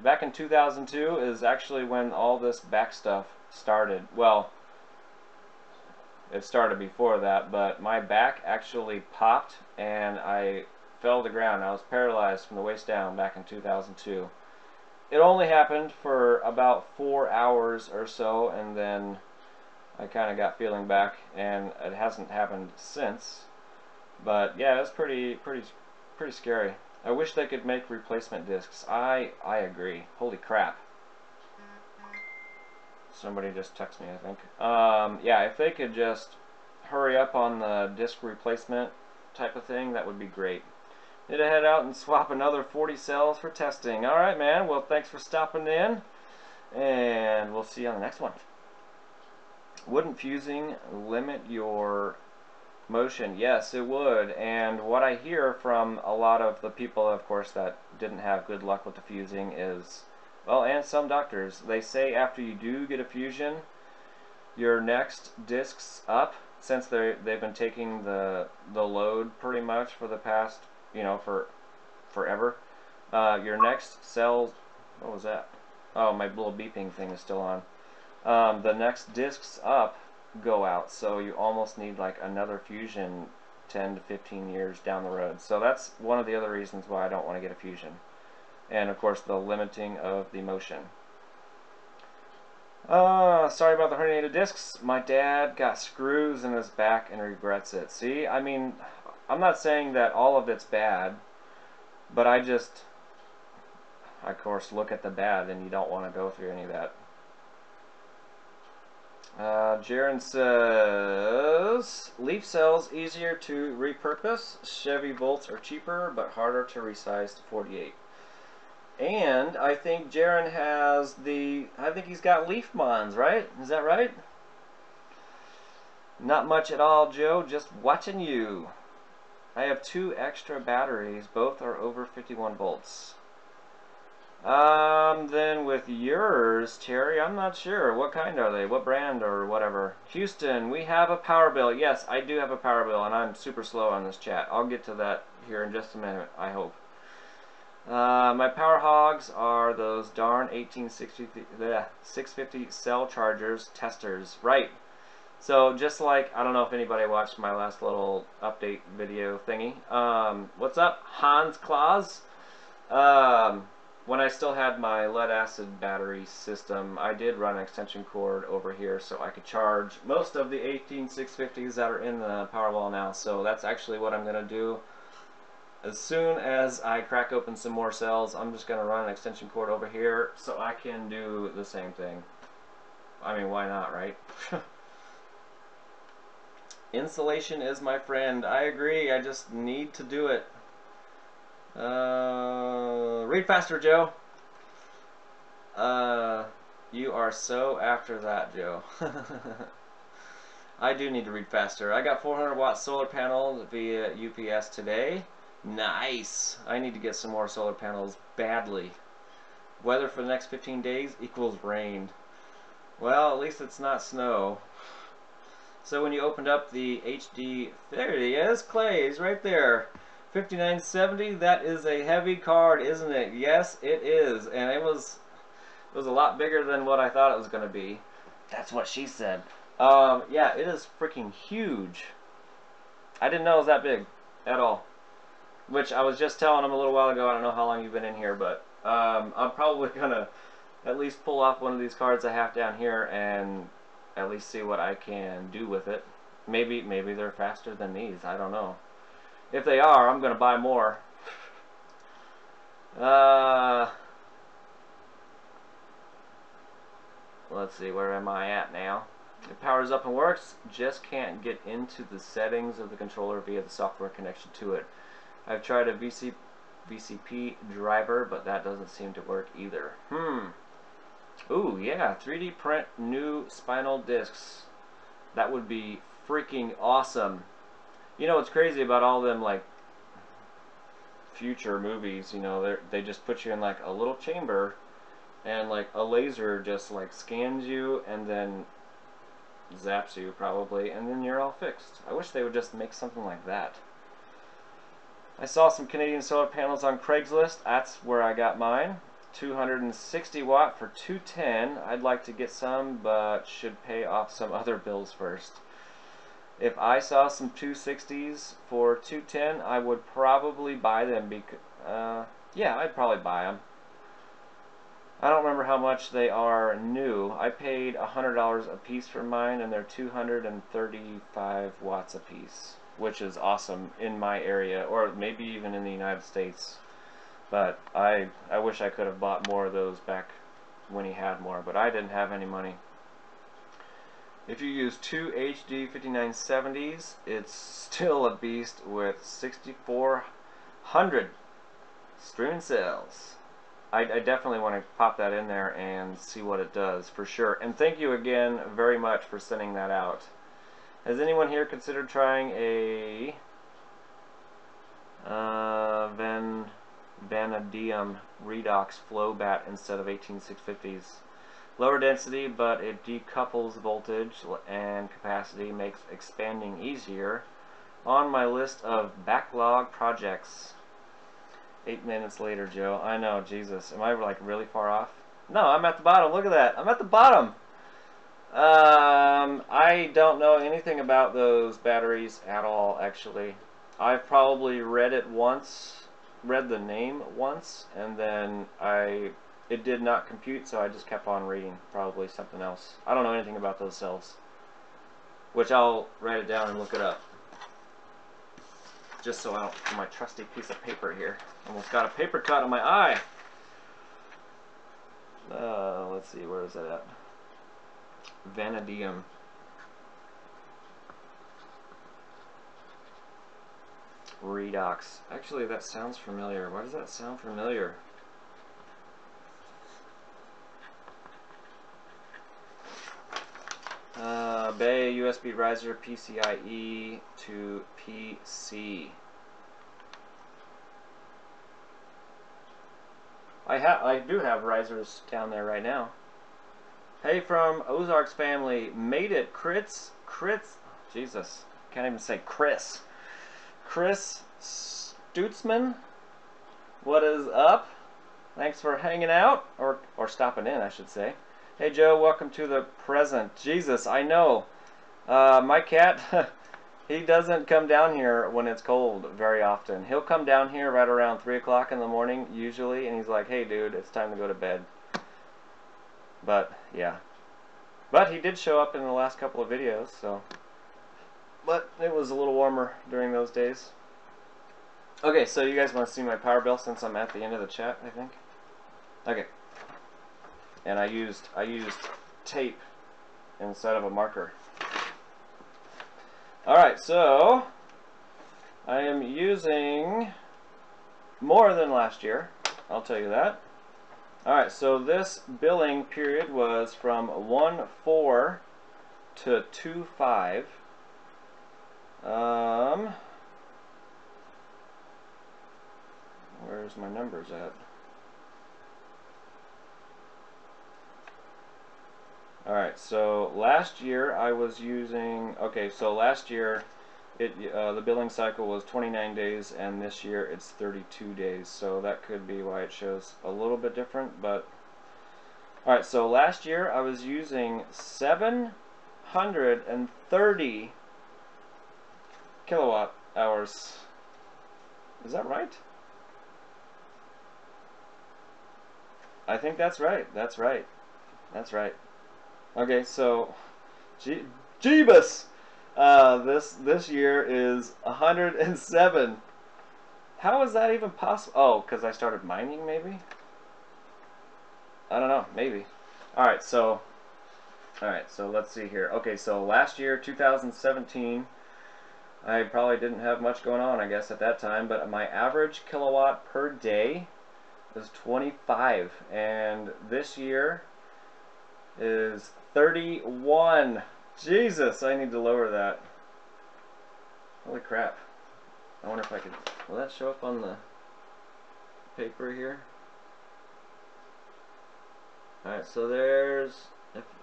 A: back in 2002 is actually when all this back stuff started. Well, it started before that, but my back actually popped and I fell to the ground. I was paralyzed from the waist down back in 2002. It only happened for about 4 hours or so, and then I kind of got feeling back, and it hasn't happened since. But yeah, it's pretty scary. I wish they could make replacement discs. I agree. Holy crap. Somebody just texted me, I think. Yeah, if they could just hurry up on the disc replacement type of thing, that would be great. Need to head out and swap another 40 cells for testing. Alright, man. Well, thanks for stopping in, and we'll see you on the next one. Wouldn't fusing limit your motion? Yes, it would. And what I hear from a lot of the people, of course, that didn't have good luck with the fusing is, well, and some doctors, they say after you do get a fusion, your next discs up, since they've been taking the load pretty much for the past, for forever, your next cells, what was that? Oh, my little beeping thing is still on. The next discs up go out, so you almost need like another Fusion 10 to 15 years down the road. So that's one of the other reasons why I don't want to get a Fusion. And of course the limiting of the motion. Sorry about the herniated discs. My dad got screws in his back and regrets it. See, I mean, I'm not saying that all of it's bad, but I of course, look at the bad, and you don't want to go through any of that. Jaron says, Leaf cells easier to repurpose. Chevy Volts are cheaper, but harder to resize to 48. And I think Jaron has I think he's got Leaf Mons, right? Is that right? Not much at all, Joe, just watching you. I have 2 extra batteries, both are over 51 volts. Then with yours, Terry, I'm not sure. What kind are they? What brand or whatever? Houston, we have a power bill. Yes, I do have a power bill, and I'm super slow on this chat. I'll get to that here in just a minute, I hope. My power hogs are those darn 650 cell chargers testers. Right. So just like, I don't know if anybody watched my last little update video thingy. What's up, Hans Claus? When I still had my lead acid battery system, I did run an extension cord over here so I could charge most of the 18650s that are in the Powerwall now. So that's actually what I'm going to do. As soon as I crack open some more cells, I'm just going to run an extension cord over here so I can do the same thing. I mean, why not, right? Insulation is my friend. I agree. I just need to do it. Read faster, Joe. You are so after that, Joe. I do need to read faster. I got 400 watt solar panels via UPS today. Nice. I need to get some more solar panels badly. Weather for the next 15 days equals rain. Well, at least it's not snow. So when you opened up the HD, there he is, Clay's right there. 5970, that is a heavy card, isn't it? Yes, it is. And it was a lot bigger than what I thought it was going to be. That's what she said. Yeah, it is freaking huge. I didn't know it was that big at all. Which I was just telling him a little while ago. I don't know how long you've been in here, but I'm probably going to at least pull off one of these cards I have down here and at least see what I can do with it. Maybe they're faster than these. I don't know. If they are, I'm going to buy more. Let's see, where am I at now? It powers up and works, just can't get into the settings of the controller via the software connection to it. I've tried a VCP driver, but that doesn't seem to work either. Ooh, yeah, 3D print new spinal discs. That would be freaking awesome. You know what's crazy about all them like future movies, you know, they just put you in like a little chamber and like a laser just like scans you and then zaps you probably, and then you're all fixed. I wish they would just make something like that. I saw some Canadian solar panels on Craigslist. That's where I got mine. 260 watt for 210. I'd like to get some, but should pay off some other bills first. If I saw some 260s for 210, I would probably buy them because, yeah, I'd probably buy them. I don't remember how much they are new. I paid $100 a piece for mine, and they're 235 watts a piece, which is awesome in my area, or maybe even in the United States. But I wish I could have bought more of those back when he had more, but I didn't have any money. If you use 2 HD 5970s, it's still a beast with 6,400 strewn cells. I definitely want to pop that in there and see what it does for sure. And thank you again very much for sending that out. Has anyone here considered trying a Vanadium Redox flow bat instead of 18650s? Lower density, but it decouples voltage and capacity, makes expanding easier. On my list of backlog projects. 8 minutes later, Joe. I know, Jesus. Am I like really far off? No, I'm at the bottom. Look at that. I'm at the bottom. I I don't know anything about those batteries at all, actually. I've probably read it once, read the name once, and then it did not compute, so I just kept on reading. Probably something else. I don't know anything about those cells, which I'll write it down and look it up. Just so I don't, for my trusty piece of paper here. Almost got a paper cut on my eye. Let's see, where is that at? Vanadium. Redox. Actually, that sounds familiar. Why does that sound familiar? Bay USB riser PCIe to PC. I do have risers down there right now. Hey, from Ozarks family, made it. Crits, Jesus, can't even say Chris. Chris Stutzman, what is up? Thanks for hanging out, or stopping in, I should say. Hey Joe, welcome to the present. Jesus, I know. My cat, he doesn't come down here when it's cold very often. He'll come down here right around 3 o'clock in the morning, usually, and he's like, hey dude, it's time to go to bed. But, yeah. But he did show up in the last couple of videos, so. But it was a little warmer during those days. Okay, so you guys want to see my power bill since I'm at the end of the chat, I think? Okay. And I used tape instead of a marker. Alright, so I am using more than last year, I'll tell you that. Alright, so this billing period was from 1/4 to 2/5. Where's my numbers at? Alright, so last year I was using, okay, so last year the billing cycle was 29 days, and this year it's 32 days, so that could be why it shows a little bit different, but alright, so last year I was using 730 kilowatt hours. Is that right? I think that's right. That's right. That's right. Okay, so Jeebus! This year is 107. How is that even possible? Oh, because I started mining, maybe? I don't know, maybe. Alright, so let's see here. Okay, so last year, 2017, I probably didn't have much going on, I guess, at that time, but my average kilowatt per day is 25, and this year is 31. Jesus, I need to lower that. Holy crap. I wonder if I could, will that show up on the paper here? Alright, so there's,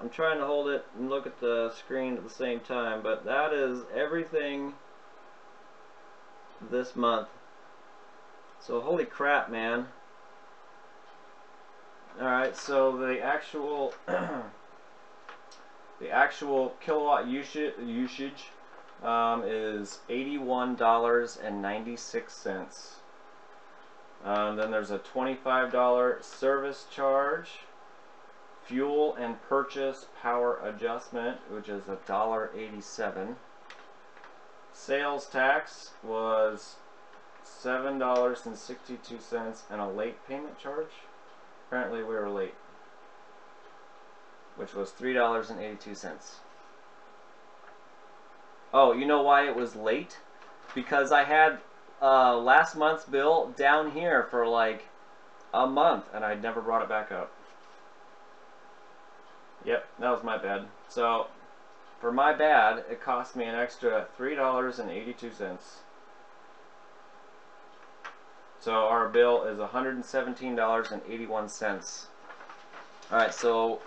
A: I'm trying to hold it and look at the screen at the same time, but that is everything this month. So holy crap, man. Alright, so the actual kilowatt usage is $81.96. Then there's a $25 service charge, fuel and purchase power adjustment, which is $1.87. Sales tax was $7.62 and a late payment charge. Apparently we were late, which was $3.82. Oh, you know why it was late? Because I had last month's bill down here for like a month and I never brought it back up. Yep, that was my bad. So for my bad, it cost me an extra $3.82. So our bill is $117.81. Alright, so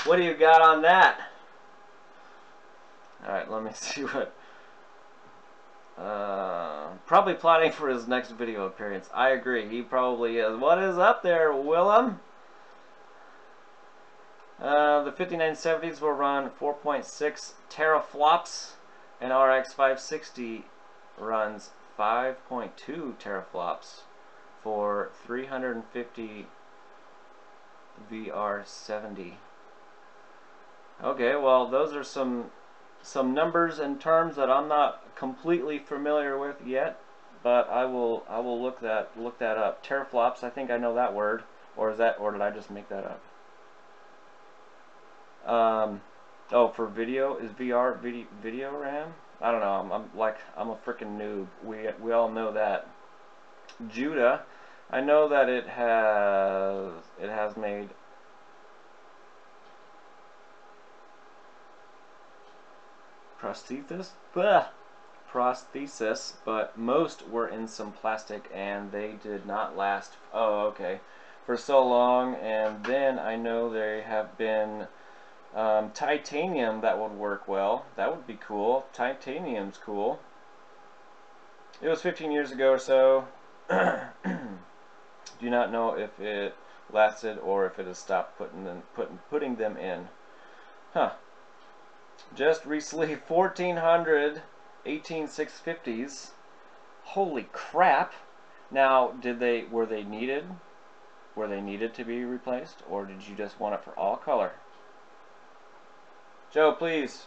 A: what do you got on that? Alright, let me see what. Probably plotting for his next video appearance. I agree, he probably is. What is up there, Willem? The 5970s will run 4.6 teraflops, and RX 560 runs 5.2 teraflops for 350 VR70. Okay, well, those are some numbers and terms that I'm not completely familiar with yet, but I will look that up. Teraflops, I think I know that word, or did I just make that up? Oh, for video, is VR video RAM? I don't know. I'm a freaking noob. We all know that. Judah, I know that it has made prosthesis, but most were in some plastic and they did not last. Oh, okay, for so long. And then I know there have been titanium that would work well. That would be cool. Titanium's cool. It was 15 years ago or so. Do not know if it lasted or if it has stopped putting them in. Huh. Just recently 1400 18650s. Holy crap. Now, were they needed? Were they needed to be replaced, or did you just want it for all color? Joe, please.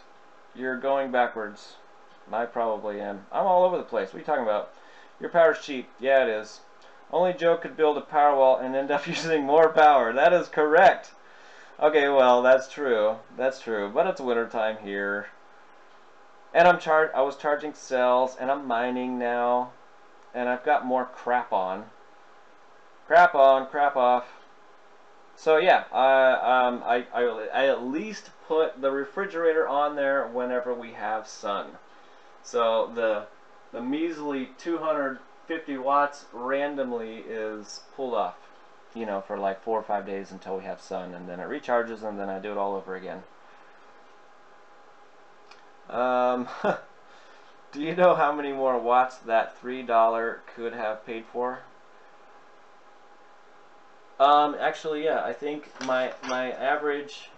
A: You're going backwards. I probably am. I'm all over the place. What are you talking about? Your power's cheap. Yeah, it is. Only Joe could build a power wall and end up using more power. That is correct. Okay, well, that's true. That's true. But it's wintertime here. And I was charging cells, and I'm mining now. And I've got more crap on. Crap on, crap off. So yeah, I at least put the refrigerator on there whenever we have sun. So the measly 250 watts randomly is pulled off, you know, for like 4 or 5 days until we have sun, and then it recharges, and then I do it all over again. Do you know how many more watts that $3 could have paid for? Actually, yeah, I think my average,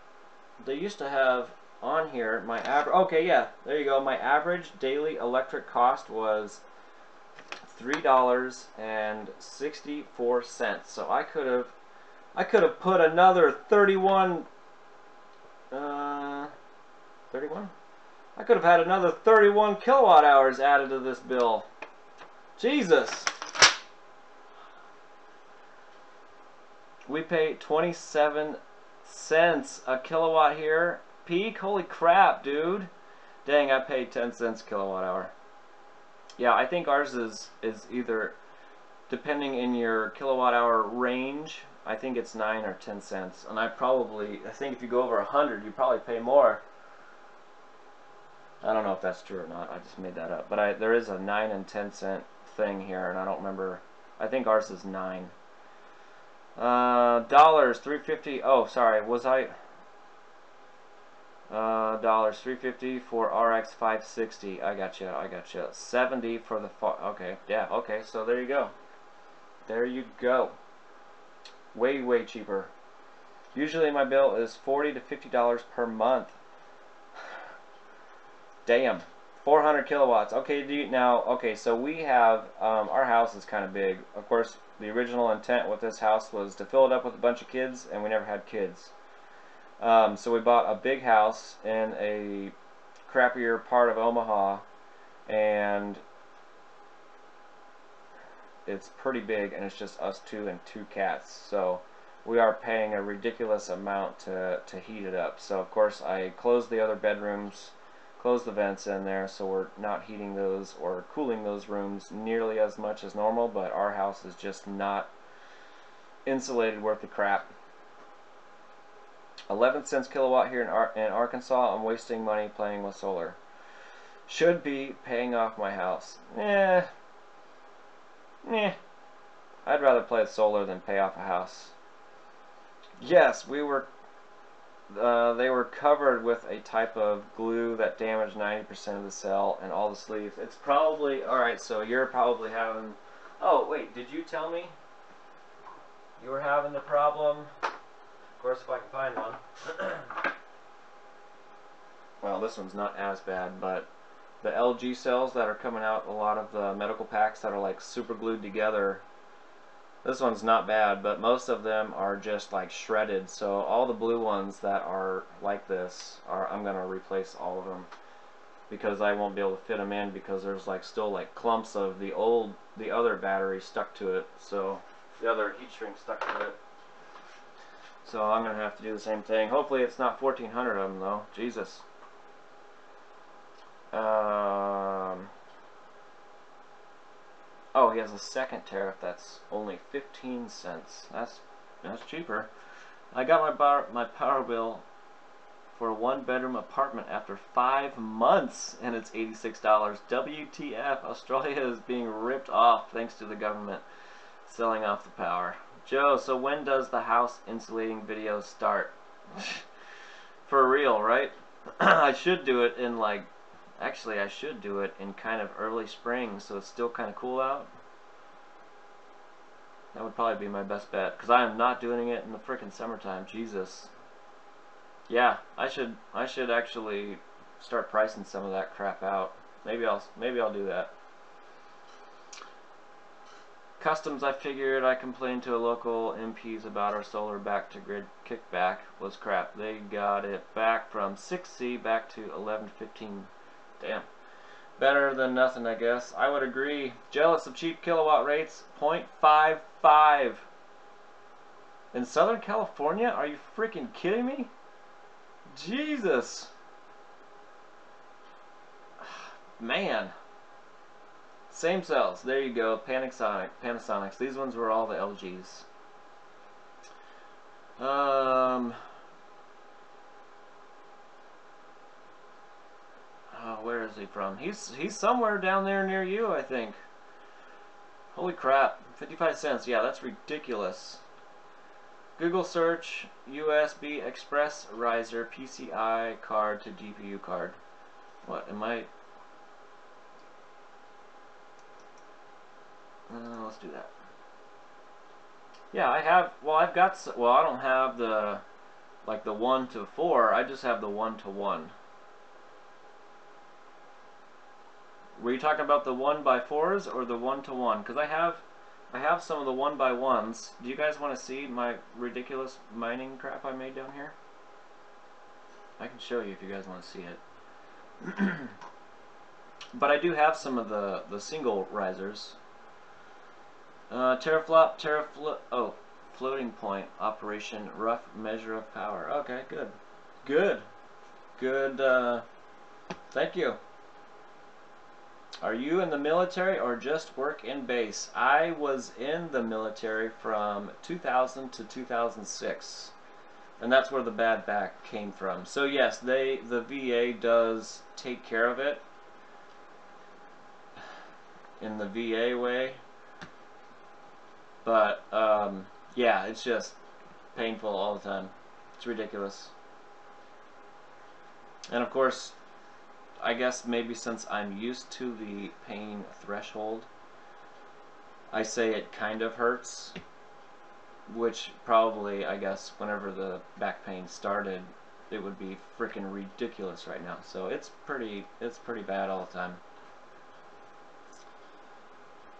A: they used to have on here, my average, okay, yeah, there you go, my average daily electric cost was $3.64, so I could have put another 31, I could have had another 31 kilowatt hours added to this bill. Jesus! We pay 27 cents a kilowatt here. Peak? Holy crap, dude. Dang, I paid 10 cents a kilowatt hour. Yeah, I think ours is either, depending in your kilowatt hour range, I think it's 9 or 10 cents. And I think if you go over 100, you probably pay more. I don't know if that's true or not. I just made that up. But there is a 9 and 10 cent thing here, and I don't remember. I think ours is 9. Dollars, 350. Oh, sorry. Was I? Dollars, 350 for RX 560. I gotcha. I gotcha. 70 for the okay. Yeah. Okay. So there you go. There you go. Way cheaper. Usually my bill is $40 to $50 per month. Damn. 400 kilowatts. Okay, okay, so we have, our house is kind of big. Of course, the original intent with this house was to fill it up with a bunch of kids, and we never had kids. So we bought a big house in a crappier part of Omaha, and it's pretty big, and it's just us two and 2 cats. So we are paying a ridiculous amount to heat it up. So of course I closed the other bedrooms, close the vents in there, so we're not heating those or cooling those rooms nearly as much as normal, but our house is just not insulated worth the crap. 11 cents kilowatt here in Arkansas. I'm wasting money playing with solar. Should be paying off my house. I'd rather play with solar than pay off a house. Yes, they were covered with a type of glue that damaged 90% of the cell and all the sleeves. It's probably, alright, so you're probably having, oh wait, did you tell me you were having the problem
B: course, if I can find one.
A: Well, this one's not as bad, but the LG cells that are coming out, a lot of the medical packs that are like super glued together, this one's not bad, but most of them are just like shredded. So all the blue ones that are like this I'm gonna replace all of them, because I won't be able to fit them in, because there's like still like clumps of the other battery stuck to it, so the other heat shrink stuck to it. So I'm gonna have to do the same thing. Hopefully it's not 1,400 of them though. Jesus. Oh, he has a second tariff that's only 15 cents. That's cheaper. I got my power bill for a one-bedroom apartment after 5 months, and it's $86. WTF? Australia is being ripped off thanks to the government selling off the power. Joe, so when does the house insulating video start? For real, right? I should do it in like, actually I should do it in kind of early spring, so it's still kind of cool out. That would probably be my best bet, because I am not doing it in the frickin' summertime. Jesus. Yeah, I should actually start pricing some of that crap out. Maybe I'll do that. Customs, I figured. I complained to a local MPs about our solar back to grid kickback was crap. They got it back from 6C back to 1115. Damn. Better than nothing, I guess. I would agree. Jealous of cheap kilowatt rates. 0.55. In Southern California? Are you freaking kidding me? Jesus. Man. Same cells. There you go. Panasonics. These ones were all the LGs. Oh, where is he from? He's somewhere down there near you, I think. Holy crap. 55 cents. Yeah, that's ridiculous. Google search USB Express Riser PCI card to GPU card. What am I? Let's do that. Yeah, I have. Well, I've got. Well, I don't have the like the 1 to 4. I just have the 1 to 1. Were you talking about the 1x4s or the 1 to 1? Because I have some of the 1x1s. Do you guys want to see my ridiculous mining crap I made down here? I can show you if you guys want to see it. But I do have some of the single risers. Teraflop, oh, floating point operation, rough measure of power. Okay, good. Thank you. Are you in the military or just work in base? I was in the military from 2000 to 2006. And that's where the bad back came from. So yes, the VA does take care of it in the VA way. But yeah, it's just painful all the time. It's ridiculous. And of course, I guess maybe since I'm used to the pain threshold, I say it kind of hurts, which probably, I guess, whenever the back pain started, it would be freaking ridiculous right now. So it's pretty bad all the time.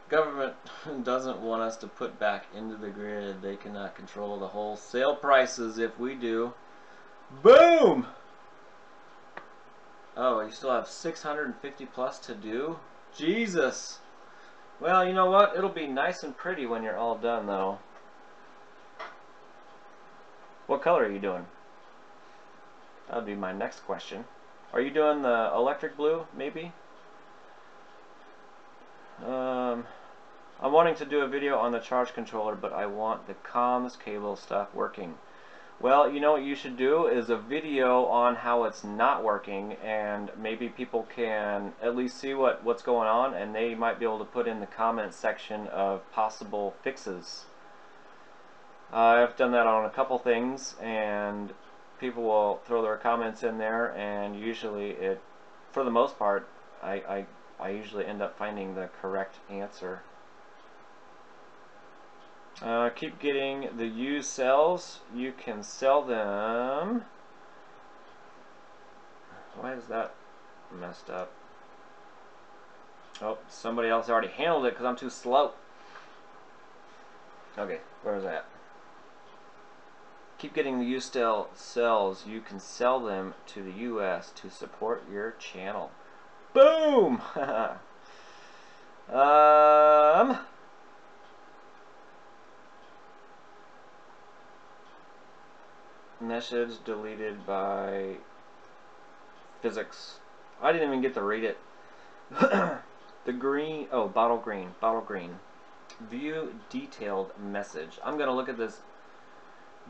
A: Government doesn't want us to put back into the grid. They cannot control the wholesale prices if we do. Boom! Oh, you still have 650 plus to do? Jesus! Well, you know what? It'll be nice and pretty when you're all done, though. What color are you doing? That would be my next question. Are you doing the electric blue, maybe? I'm wanting to do a video on the charge controller, but I want the comms cable stuff working. Well, you know what you should do is a video on how it's not working, and maybe people can at least see what's going on, and they might be able to put in the comment section of possible fixes. I've done that on a couple things, and people will throw their comments in there, and usually for the most part, I usually end up finding the correct answer. Keep getting the used cells. You can sell them. Why is that messed up? Oh, somebody else already handled it because I'm too slow. Okay, where's that? Keep getting the used cells. You can sell them to the U.S. to support your channel. Boom! Message deleted by physics. I didn't even get to read it. The green, oh, bottle green. View detailed message. I'm gonna look at this.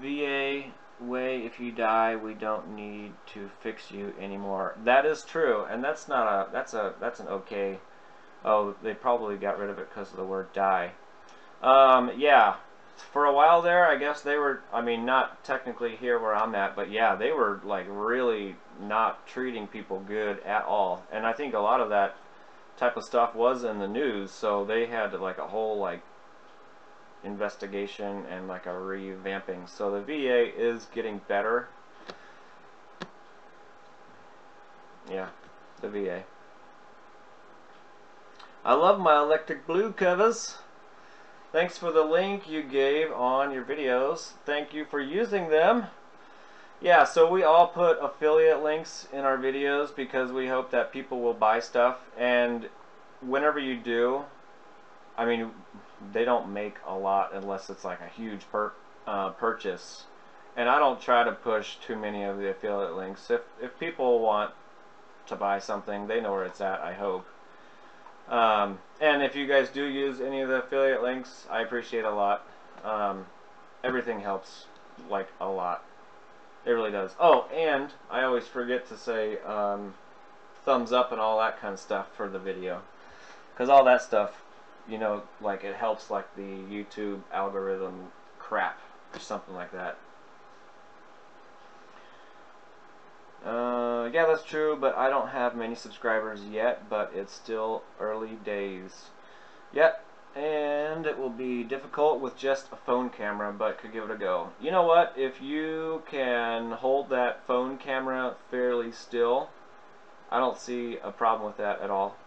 A: VA way, if you die, we don't need to fix you anymore. That is true, and that's not a, that's an okay. Oh, they probably got rid of it because of the word die. Yeah, for a while there, I guess they were, I mean, not technically here where I'm at, but yeah, they were like really not treating people good at all. And I think a lot of that type of stuff was in the news, so they had like a whole like investigation and like a revamping. So the VA is getting better. Yeah, the VA. I love my electric blue covers. Thanks for the link you gave on your videos. Thank you for using them. Yeah, so we all put affiliate links in our videos because we hope that people will buy stuff, and whenever you do, I mean, they don't make a lot unless it's like a huge purchase. And I don't try to push too many of the affiliate links. If people want to buy something, they know where it's at, I hope. And if you guys do use any of the affiliate links, I appreciate a lot. Everything helps, like, a lot. It really does. Oh, and I always forget to say thumbs up and all that kind of stuff for the video. Because all that stuff, you know, like it helps like the YouTube algorithm crap or something like that. Yeah, that's true, but I don't have many subscribers yet, but it's still early days. Yep, and it will be difficult with just a phone camera, but could give it a go. You know what? If you can hold that phone camera fairly still, I don't see a problem with that at all.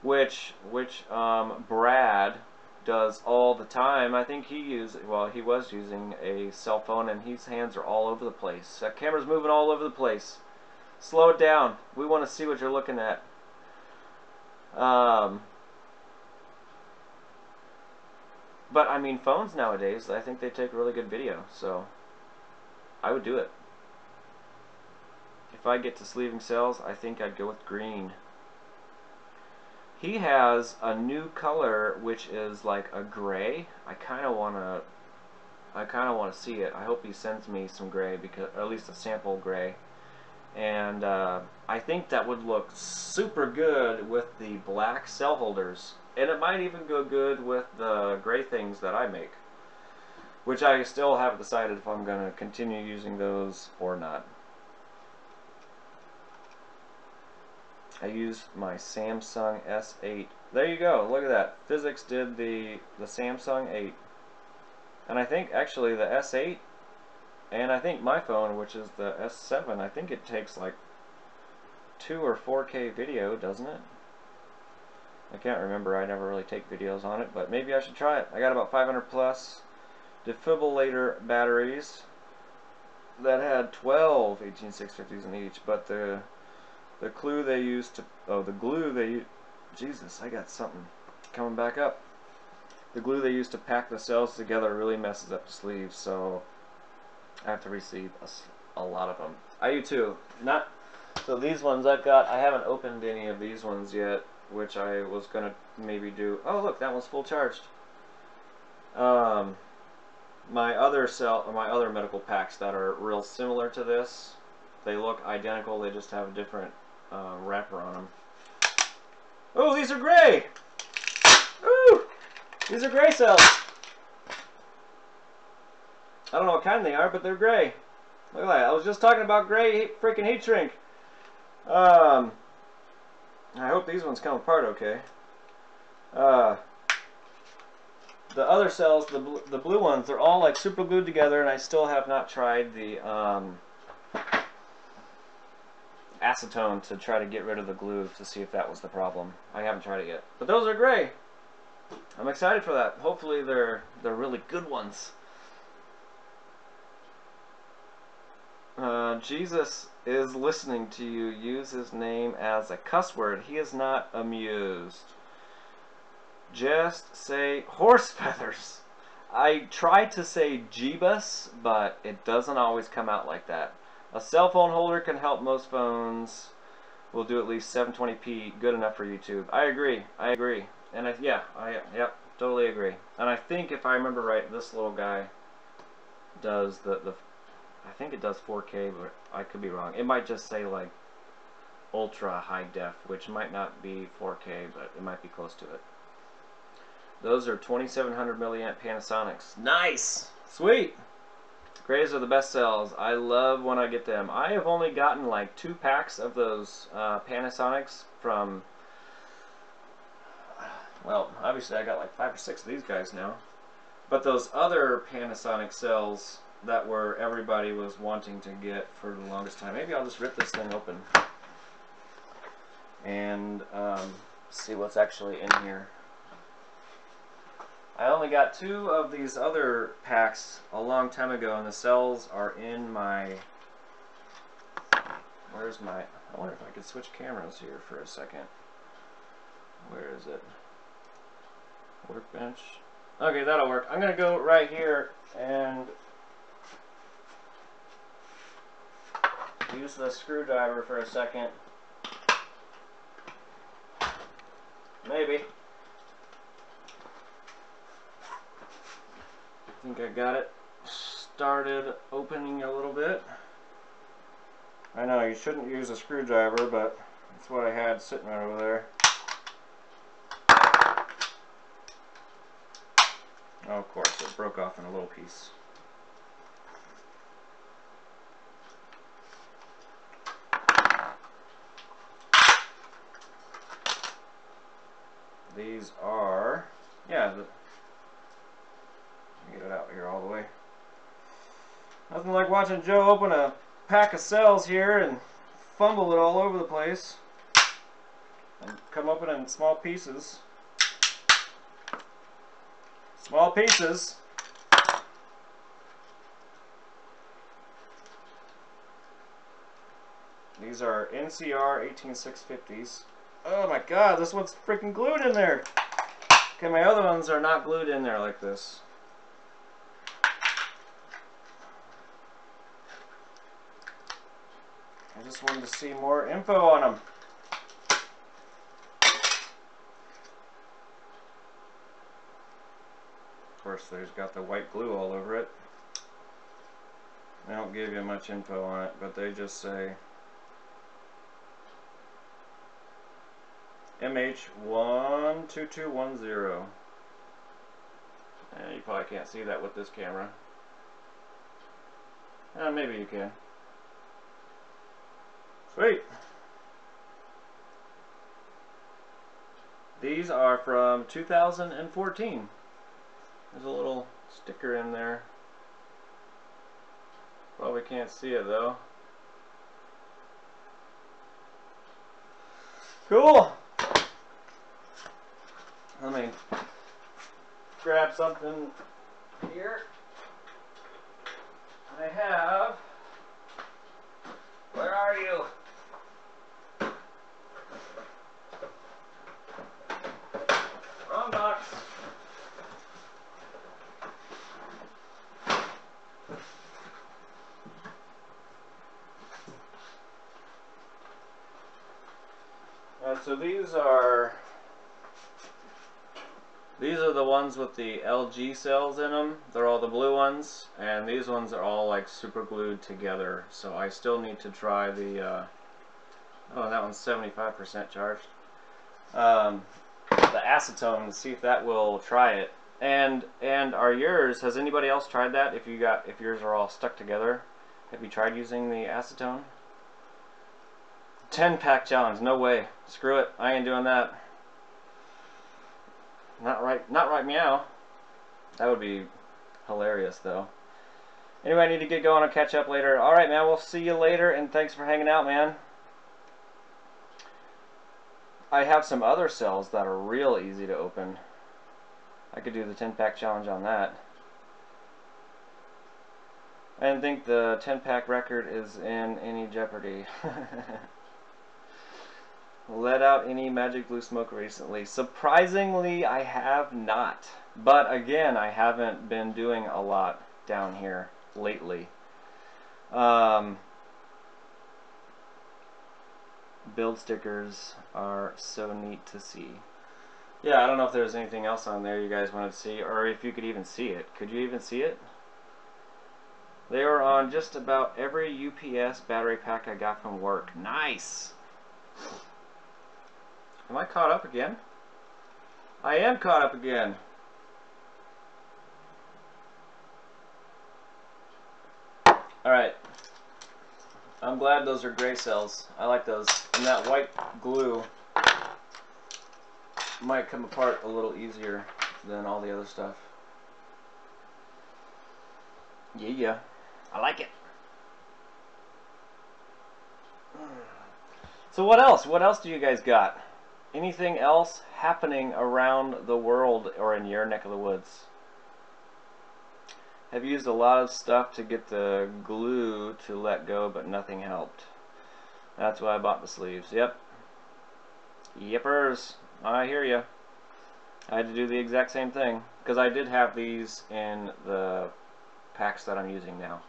A: Which Brad does all the time. I think he was using a cell phone, and his hands are all over the place. That camera's moving all over the place. Slow it down. We want to see what you're looking at. But I mean, phones nowadays, I think they take really good video, so I would do it. If I get to sleeving cells, I think I'd go with green. He has a new color which is like a gray. I kind of want to see it. I hope he sends me some gray, because, or at least a sample gray. And I think that would look super good with the black cell holders. And it might even go good with the gray things that I make, which I still haven't decided if I'm going to continue using those or not. I used my Samsung S8. There you go. Look at that. Physics did the Samsung 8. And I think actually the S8, and I think my phone, which is the S7, I think it takes like 2 or 4K video, doesn't it? I can't remember. I never really take videos on it, but maybe I should try it. I got about 500 plus defibrillator batteries that had 12 18650s in each, but the glue they used to, Jesus, I got something coming back up. The glue they used to pack the cells together really messes up the sleeves, so I have to receive a lot of them. I do too. So these ones I've got, I haven't opened any of these ones yet, which I was going to maybe do. Oh look, that one's full charged. My other medical packs that are real similar to this, they look identical, they just have a different wrapper on them. Oh, these are gray! Ooh! These are gray cells! I don't know what kind they are, but they're gray. Look at that. I was just talking about gray freaking heat shrink. I hope these ones come apart okay. the other cells, the blue ones, they're all like super glued together, and I still have not tried the acetone to try to get rid of the glue to see if that was the problem. I haven't tried it yet. But those are gray. I'm excited for that. Hopefully they're really good ones. Jesus is listening to you. Use his name as a cuss word. He is not amused. Just say horse feathers. I tried to say Jeebus, but it doesn't always come out like that. A cell phone holder can help most phones. Will do at least 720p, good enough for YouTube. I agree. And yep, totally agree. And I think if I remember right, this little guy does I think it does 4K, but I could be wrong. It might just say like ultra high def, which might not be 4K, but it might be close to it. Those are 2700 milliamp Panasonics. Nice! Sweet! Grays are the best cells. I love when I get them. I have only gotten like 2 packs of those Panasonics from, well, obviously I got like 5 or 6 of these guys now. But those other Panasonic cells that were everybody was wanting to get for the longest time. Maybe I'll just rip this thing open and see what's actually in here. I only got 2 of these other packs a long time ago, and the cells are in my, where's my, I wonder if I could switch cameras here for a second. Where is it? Workbench. Okay, that'll work. I'm going to go right here and use the screwdriver for a second. Maybe. I think I got it started opening a little bit. I know you shouldn't use a screwdriver, but that's what I had sitting right over there. Oh, of course, it broke off in a little piece. These are, yeah, get it out here all the way. Nothing like watching Joe open a pack of cells here and fumble it all over the place and come open in small pieces. Small pieces. These are NCR 18650s. Oh my god, this one's freaking glued in there. Okay, my other ones are not glued in there like this. I just wanted to see more info on them. Of course, there's got the white glue all over it. They don't give you much info on it, but they just say MH12210. You probably can't see that with this camera. Maybe you can. Sweet. These are from 2014. There's a little sticker in there. Probably can't see it though. Cool. Let me grab something here. I have, where are you? Wrong box. So these are the ones with the LG cells in them. They're all the blue ones, and these ones are all like super glued together. So I still need to try the oh, that one's 75% charged. The acetone, to see if that will try it. And are yours, has anybody else tried that? If yours are all stuck together, have you tried using the acetone? 10-pack challenge, no way. Screw it, I ain't doing that. Not right meow. That would be hilarious, though. Anyway, I need to get going. I'll catch up later. Alright, man. We'll see you later, and thanks for hanging out, man. I have some other cells that are real easy to open. I could do the 10-pack challenge on that. I didn't think the 10-pack record is in any jeopardy. Let out any magic blue smoke recently? Surprisingly, I have not. But again, I haven't been doing a lot down here lately. Build stickers are so neat to see. Yeah, I don't know if there's anything else on there you guys wanted to see, or if you could even see it. Could you even see it? They were on just about every UPS battery pack I got from work. Nice! Am I caught up again? I am caught up again. Alright. I'm glad those are gray cells. I like those. And that white glue might come apart a little easier than all the other stuff. Yeah. I like it. So what else? What else do you guys got? Anything else happening around the world or in your neck of the woods? Have used a lot of stuff to get the glue to let go, but nothing helped. That's why I bought the sleeves. Yep. Yippers. I hear you. I had to do the exact same thing because I did have these in the packs that I'm using now,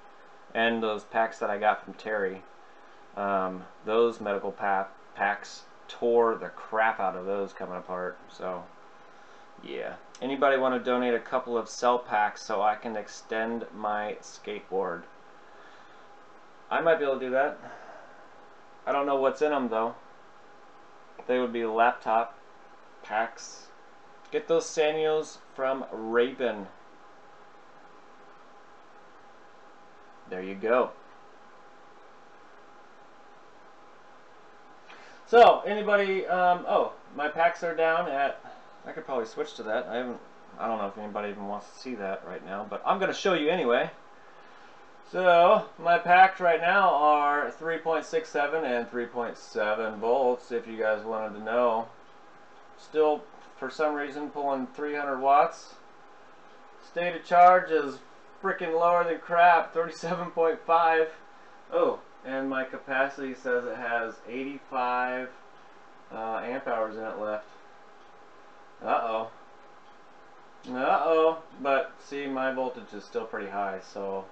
A: and those packs that I got from Terry. Those medical packs tore the crap out of those coming apart. So yeah. Anybody want to donate a couple of cell packs so I can extend my skateboard? I might be able to do that. I don't know what's in them though. They would be laptop packs. Get those Sanyos from Raven. There you go. So, anybody, oh, my packs are down at, I could probably switch to that. I don't know if anybody even wants to see that right now, but I'm going to show you anyway. So, my packs right now are 3.67 and 3.7 volts, if you guys wanted to know. Still, for some reason, pulling 300 watts. State of charge is freaking lower than crap, 37.5. Oh, and my capacity says it has 85 amp hours in it left. Uh-oh. Uh-oh. But, see, my voltage is still pretty high, so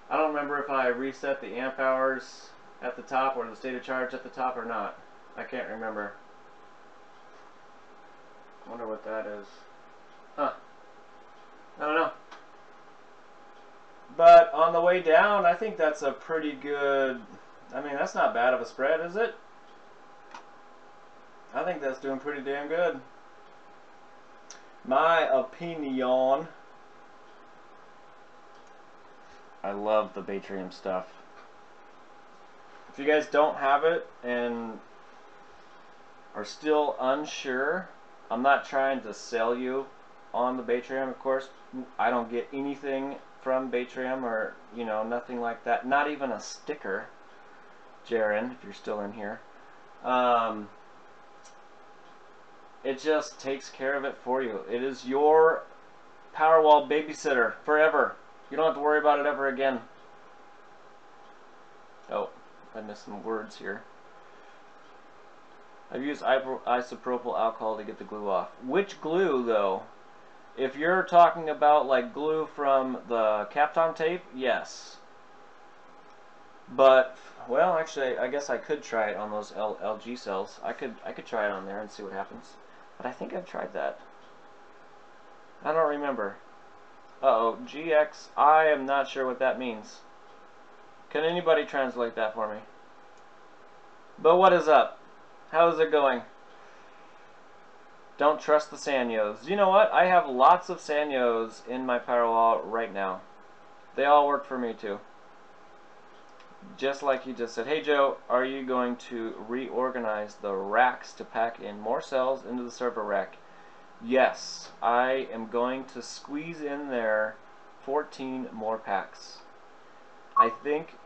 A: I don't remember if I reset the amp hours at the top or the state of charge at the top or not. I can't remember. I wonder what that is. Huh. I don't know. But on the way down, I think that's a pretty good, I mean, that's not bad of a spread, is it? I think that's doing pretty damn good. My opinion. I love the Batrium stuff. If you guys don't have it and are still unsure, I'm not trying to sell you on the Batrium, of course. I don't get anything from Batrium or, you know, nothing like that. Not even a sticker, Jaren, if you're still in here. It just takes care of it for you. It is your Powerwall babysitter forever. You don't have to worry about it ever again. Oh, I missed some words here. I've used isopropyl alcohol to get the glue off. Which glue, though? If you're talking about like glue from the Kapton tape, yes. But, well, actually, I guess I could try it on those LG cells. I could try it on there and see what happens. But I think I've tried that. I don't remember. Uh-oh, GX, I am not sure what that means. Can anybody translate that for me? But what is up? How is it going? Don't trust the Sanyos. You know what? I have lots of Sanyos in my Powerwall right now. They all work for me too. Just like you just said. Hey Joe, are you going to reorganize the racks to pack in more cells into the server rack? Yes, I am going to squeeze in there 14 more packs. I think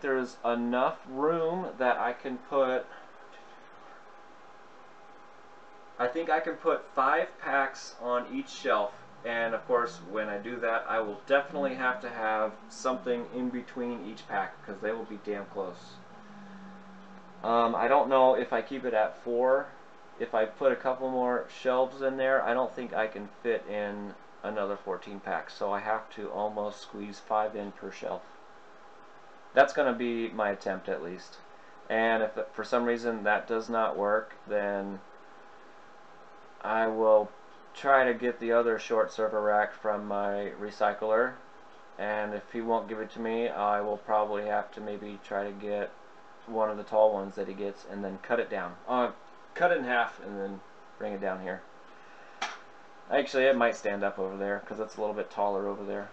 A: there's enough room that I can put. I think I can put 5 packs on each shelf, and of course when I do that I will definitely have to have something in between each pack because they will be damn close. I don't know if I keep it at 4. If I put a couple more shelves in there, I don't think I can fit in another 14 packs, so I have to almost squeeze 5 in per shelf. That's going to be my attempt at least. And if for some reason that does not work, then I will try to get the other short server rack from my recycler, and if he won't give it to me, I will probably have to maybe try to get one of the tall ones that he gets and then cut it down. Cut it in half and then bring it down here. Actually, it might stand up over there because it's a little bit taller over there.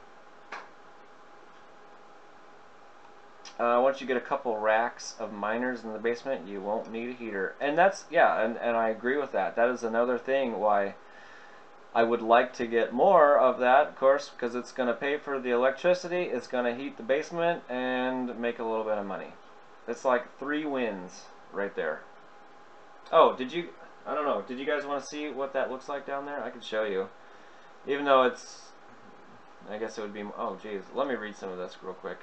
A: Once you get a couple racks of miners in the basement, you won't need a heater. And that's, yeah, and I agree with that. That is another thing why I would like to get more of that, of course, because it's going to pay for the electricity, it's going to heat the basement, and make a little bit of money. It's like 3 wins right there. Oh, I don't know, did you guys want to see what that looks like down there? I can show you. Even though it's, I guess it would be, oh geez, let me read some of this real quick.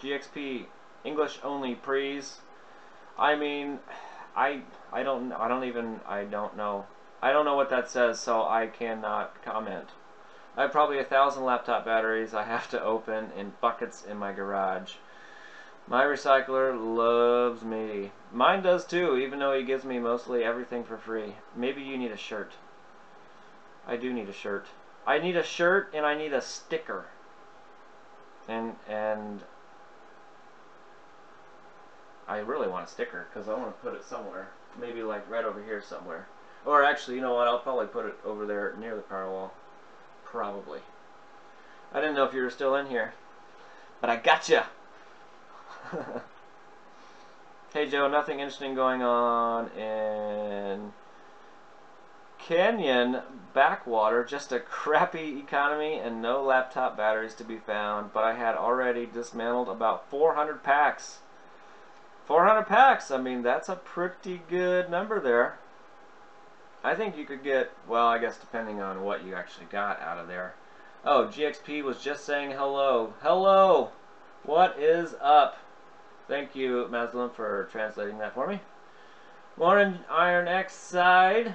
A: GXP, English only, please. I mean, I don't know. I don't know what that says, so I cannot comment. I have probably 1,000 laptop batteries I have to open in buckets in my garage. My recycler loves me. Mine does too, even though he gives me mostly everything for free. Maybe you need a shirt. I do need a shirt. I need a shirt and I need a sticker. And I really want a sticker because I want to put it somewhere. Maybe like right over here somewhere. Or actually, you know what? I'll probably put it over there near the power wall. Probably. I didn't know if you were still in here. But I gotcha! Hey Joe, nothing interesting going on in Canyon Backwater. Just a crappy economy and no laptop batteries to be found. But I had already dismantled about 400 packs. 400 packs, I mean, that's a pretty good number there. I think you could get, well, I guess depending on what you actually got out of there. Oh, GXP was just saying hello. Hello! What is up? Thank you, Maslin, for translating that for me. Morning, Iron X side.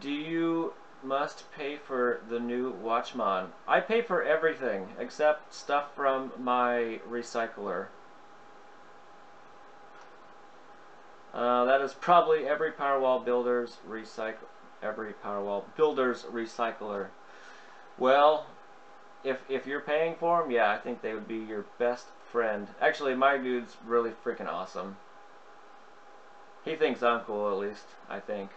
A: Do you must pay for the new Watchmon? I pay for everything except stuff from my recycler. That is probably every Powerwall builder's recycler. Well, if you're paying for them, yeah, I think they would be your best friend. Actually, my dude's really freaking awesome. He thinks I'm cool, at least, I think.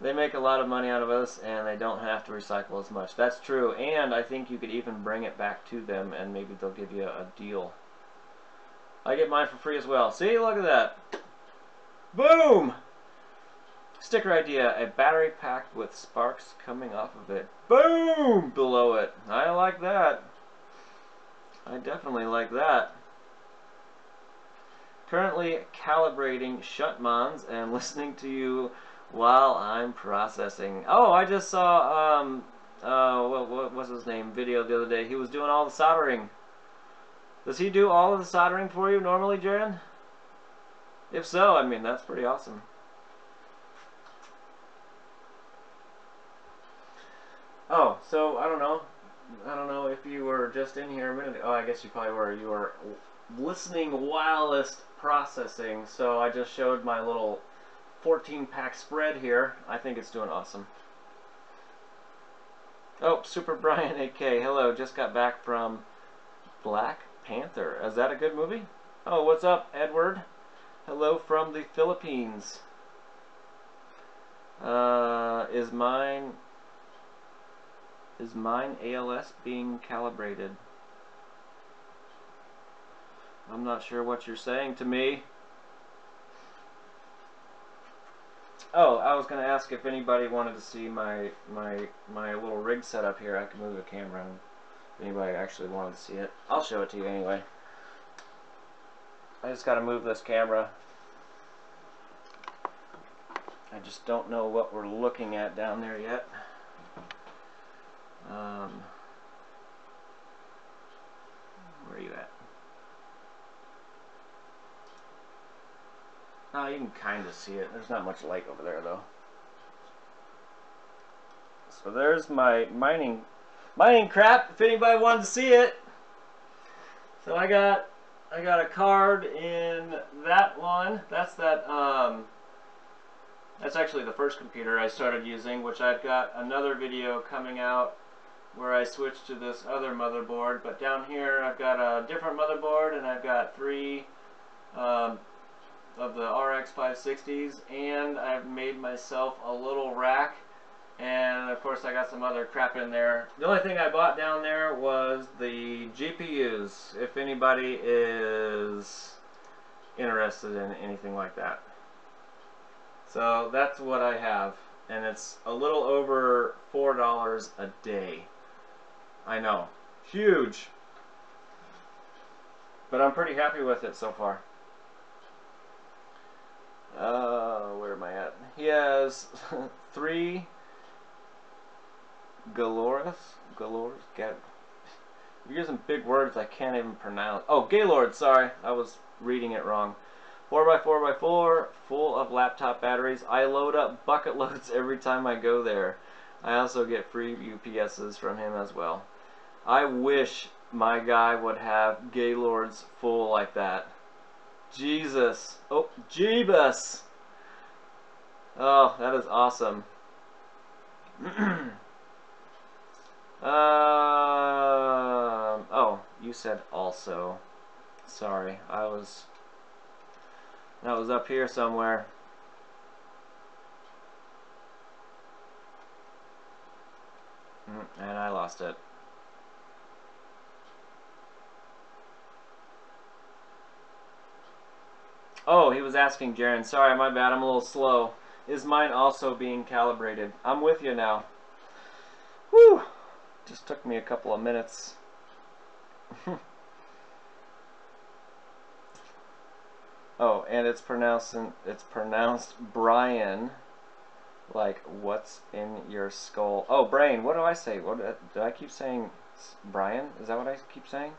A: They make a lot of money out of us, and they don't have to recycle as much. That's true, and I think you could even bring it back to them, and maybe they'll give you a deal. I get mine for free as well. See, look at that. Boom! Sticker idea, a battery pack with sparks coming off of it. Boom! Below it. I like that. I definitely like that. Currently calibrating Shutmons and listening to you while I'm processing. Oh, I just saw, what was his name, video the other day. He was doing all the soldering. Does he do all of the soldering for you normally, Jaren? If so, I mean, that's pretty awesome. Oh, so, I don't know if you were just in here a minute ago. Oh, I guess you probably were. You were listening whilst processing, so I just showed my little 14-pack spread here. I think it's doing awesome. Oh, Super Brian 8K. Hello, just got back from Black Panther. Is that a good movie? Oh, what's up, Edward? Hello from the Philippines. Is mine ALS being calibrated? I'm not sure what you're saying to me. Oh, I was going to ask if anybody wanted to see my little rig setup here. I can move the camera and if anybody actually wanted to see it. I'll show it to you anyway. I just got to move this camera. I just don't know what we're looking at down there yet. Where are you at? Oh, you can kind of see it. There's not much light over there though. So there's my mining crap. If anybody wanted to see it. So I got a card in that one. That's actually the first computer I started using, which I've got another video coming out where I switched to this other motherboard. But down here I've got a different motherboard, and I've got 3 of the RX 560s, and I've made myself a little rack, and of course I got some other crap in there. The only thing I bought down there was the GPUs, if anybody is interested in anything like that. So that's what I have, and it's a little over $4 a day. I know, huge, but I'm pretty happy with it so far. Where am I at? He has 3 Gaylords. You're using big words I can't even pronounce. Oh, Gaylord, sorry. I was reading it wrong. 4x4x4, full of laptop batteries. I load up bucket loads every time I go there. I also get free UPSs from him as well. I wish my guy would have Gaylords full like that. Jesus. Oh, Jeebus. Oh, that is awesome. Oh, you said also. Sorry, that was up here somewhere. And I lost it. Oh, he was asking Jaren. Sorry, my bad. I'm a little slow. Is mine also being calibrated? I'm with you now. Whew. Just took me a couple of minutes. Oh, and it's pronounced Brian. Like, what's in your skull? Oh, brain. What do I say? What do I keep saying? Brian? Is that what I keep saying?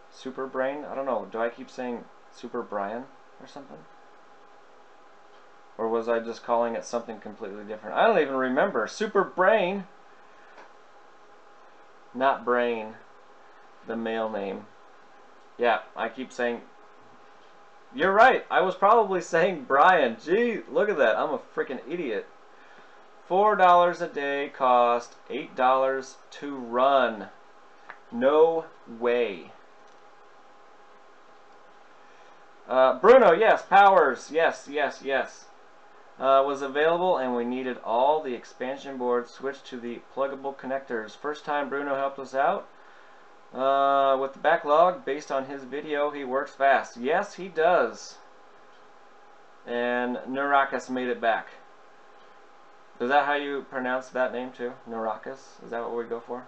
A: Super brain? I don't know. Do I keep saying Super Brian or something? Or was I just calling it something completely different? I don't even remember. Super brain. Not brain. The male name. Yeah, I keep saying... You're right. I was probably saying Brian. Gee, look at that. I'm a freaking idiot. $4 a day cost $8 to run. No way. Bruno, yes. Powers, yes. Was available, and we needed all the expansion boards switched to the pluggable connectors. First time Bruno helped us out with the backlog. Based on his video, he works fast. Yes, he does. And Nurakas made it back. Is that how you pronounce that name too? Nurakas? Is that what we go for?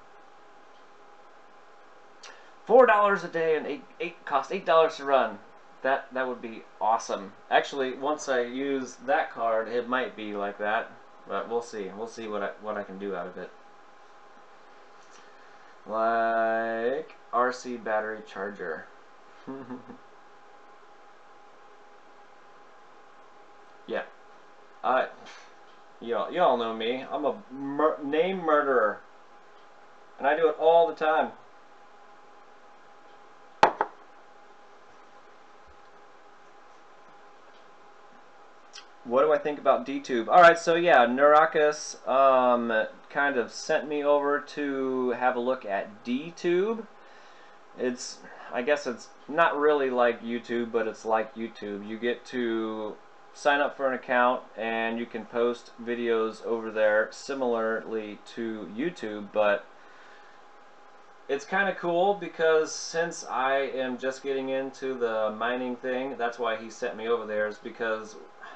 A: $4 a day and cost $8 to run. That would be awesome. Actually, once I use that card, it might be like that, but we'll see. We'll see what I can do out of it. Like RC battery charger. Yeah. Y'all know me. I'm a name murderer, and I do it all the time. What do I think about DTube? Alright, so yeah, Nurakas kind of sent me over to have a look at DTube. I guess it's not really like YouTube, but it's like YouTube. You get to sign up for an account and you can post videos over there similarly to YouTube, but it's kind of cool because since I am just getting into the mining thing, that's why he sent me over there, is because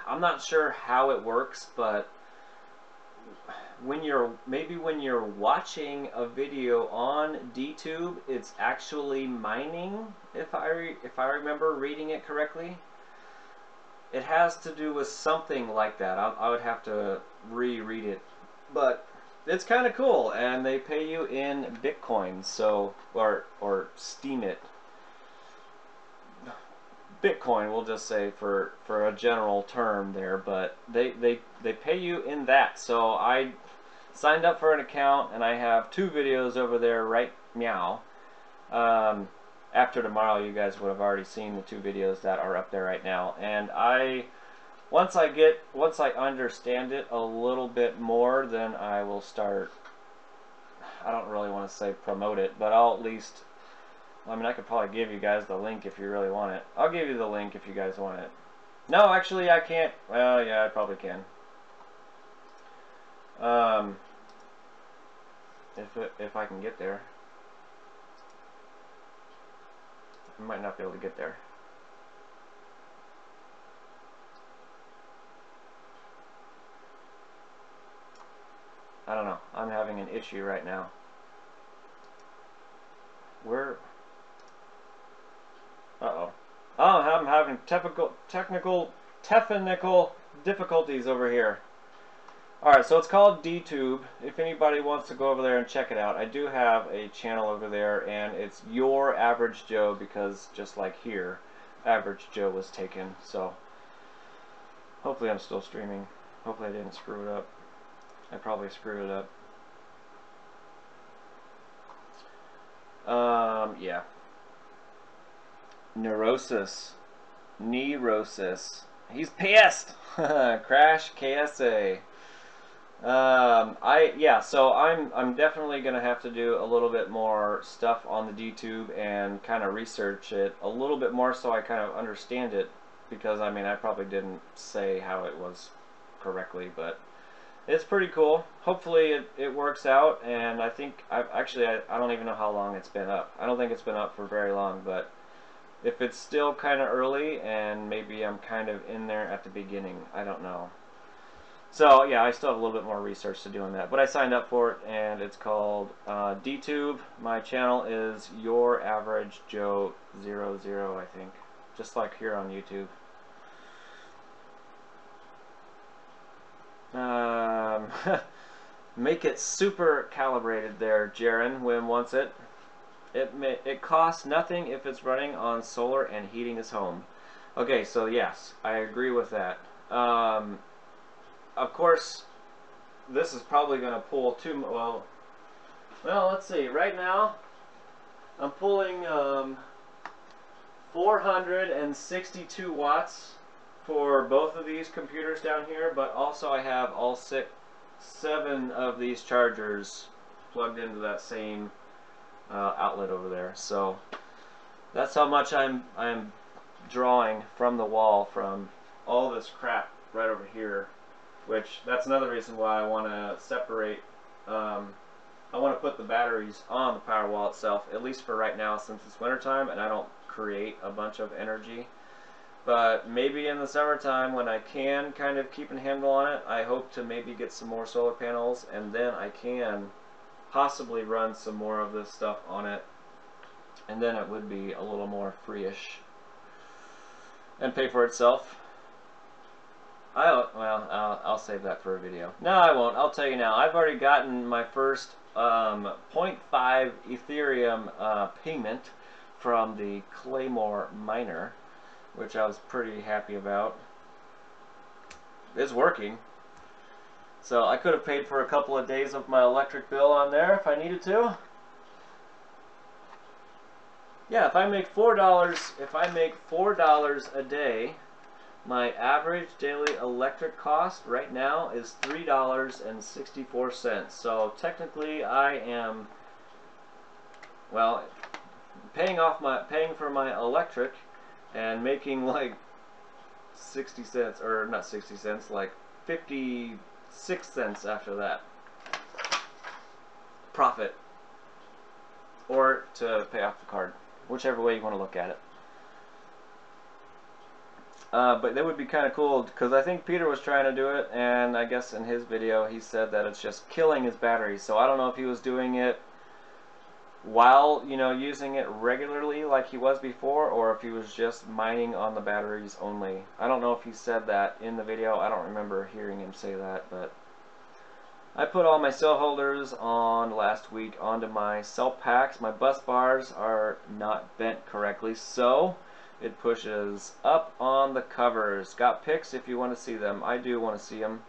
A: I'm not sure how it works, but when you're watching a video on DTube, it's actually mining. If I remember reading it correctly, it has to do with something like that. I would have to reread it, but it's kind of cool, and they pay you in Bitcoin, so or Steam it. Bitcoin, we'll just say for a general term there, but they pay you in that. So I signed up for an account, and I have 2 videos over there right meow. After tomorrow, you guys would have already seen the 2 videos that are up there right now. And once I understand it a little bit more, then I will start. I don't really want to say promote it, but I'll at least. I mean, I could probably give you guys the link if you really want it. I'll give you the link if you guys want it. No, actually, I can't. Well, yeah, I probably can. If I can get there. I might not be able to get there. I don't know. I'm having an issue right now. Where? Uh-oh. Oh, I'm having technical difficulties over here. Alright, so it's called DTube. If anybody wants to go over there and check it out, I do have a channel over there, and it's Your Average Joe, because just like here, Average Joe was taken. So hopefully I'm still streaming. Hopefully I didn't screw it up. I probably screwed it up. Yeah. Neurosis. He's pissed! Crash KSA. So I'm definitely gonna have to do a little bit more stuff on the DTube and kind of research it a little bit more so I kind of understand it, because I mean I probably didn't say how it was correctly, but it's pretty cool. Hopefully it works out, and I think I don't even know how long it's been up. I don't think it's been up for very long, but if it's still kind of early and maybe I'm kind of in there at the beginning, I don't know. So yeah, I still have a little bit more research to do on that, but I signed up for it, and it's called DTube. My channel is Your Average Joe 00, I think, just like here on YouTube. Make it super calibrated there, Jaren. Wim wants it. It costs nothing if it's running on solar and heating his home. Okay, so yes, I agree with that. Of course, this is probably going to pull too well. Let's see. Right now, I'm pulling 462 watts for both of these computers down here, but also I have all 7 of these chargers plugged into that same outlet over there. So that's how much I'm drawing from the wall from all this crap right over here. Which, that's another reason why I want to separate, I want to put the batteries on the Powerwall itself, at least for right now since it's wintertime and I don't create a bunch of energy. But maybe in the summertime, when I can kind of keep a handle on it, I hope to maybe get some more solar panels, and then I can possibly run some more of this stuff on it, and then it would be a little more free-ish and pay for itself. I'll save that for a video. No, I won't. I'll tell you now. I've already gotten my first 0.5 Ethereum payment from the Claymore miner, which I was pretty happy about. It's working. So I could have paid for a couple of days of my electric bill on there if I needed to. Yeah, if I make $4 a day, my average daily electric cost right now is $3.64. So technically, I am, well, paying for my electric and making like 60 cents, or not 60 cents, like 56 cents after that profit, or to pay off the card, whichever way you want to look at it. But that would be kind of cool, because I think Peter was trying to do it, and I guess in his video he said that it's just killing his batteries. So I don't know if he was doing it while, you know, using it regularly like he was before, or if he was just mining on the batteries only. I don't know if he said that in the video. I don't remember hearing him say that, but I put all my cell holders on last week onto my cell packs. My bus bars are not bent correctly, so it pushes up on the covers. Got pics if you want to see them. I do want to see them.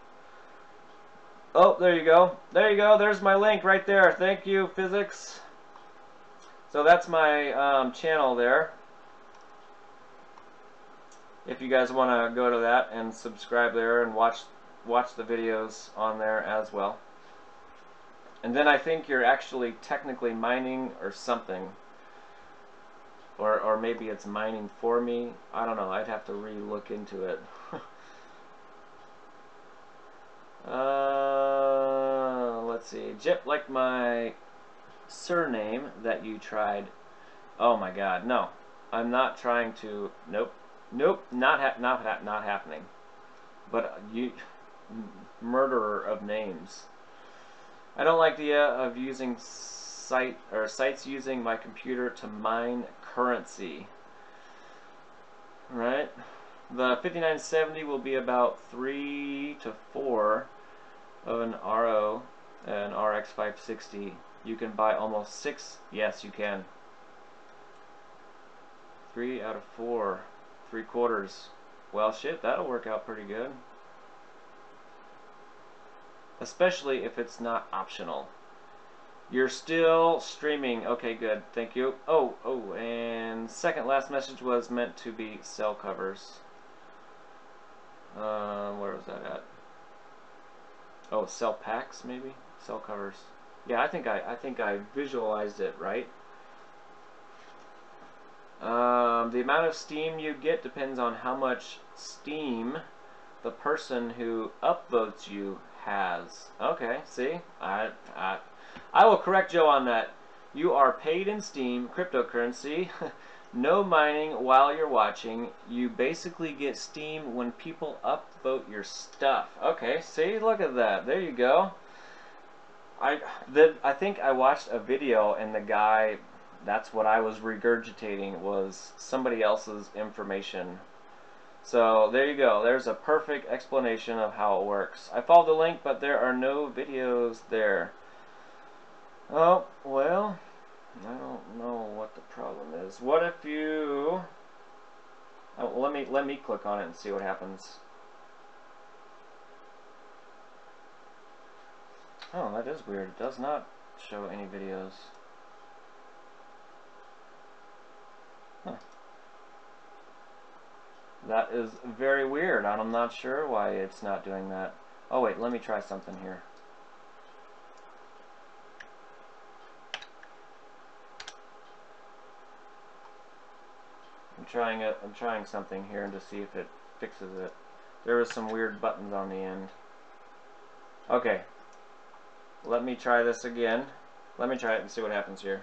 A: Oh, there you go. There you go. There's my link right there. Thank you, Physics. So that's my channel there. If you guys want to go to that and subscribe there and watch the videos on there as well. And then I think you're actually technically mining or something. Or maybe it's mining for me. I don't know. I'd have to re-look into it. Let's see. Jip, like my surname that you tried. Oh my God, no. I'm not trying to. Nope. Nope. Not happening. But you, murderer of names. I don't like the idea of using sites using my computer to mine currency. Right? The 5970 will be about 3 to 4 of an RO, an RX 560. You can buy almost 6. Yes, you can. 3 out of 4. 3/4. Well, shit, that'll work out pretty good. Especially if it's not optional. You're still streaming. Okay, good. Thank you. Oh, and second last message was meant to be cell covers. Where was that at? Oh, cell packs maybe? Cell covers. Yeah, I think I visualized it right. The amount of steam you get depends on how much steam the person who upvotes you has. Okay, see? I will correct Joe on that. You are paid in Steam, cryptocurrency. No mining while you're watching. You basically get Steam when people upvote your stuff. Okay, see? Look at that. There you go. I think I watched a video and the guy, that's what I was regurgitating, was somebody else's information. So there you go. There's a perfect explanation of how it works. I followed the link, but there are no videos there. Oh, well, I don't know what the problem is. What if you... Oh, let me click on it and see what happens. Oh, that is weird. It does not show any videos. Huh. That is very weird. I'm not sure why it's not doing that. Oh wait, let me try something here. I'm trying something here to see if it fixes it. There was some weird buttons on the end. Okay. Let me try this again. Let me try it and see what happens here.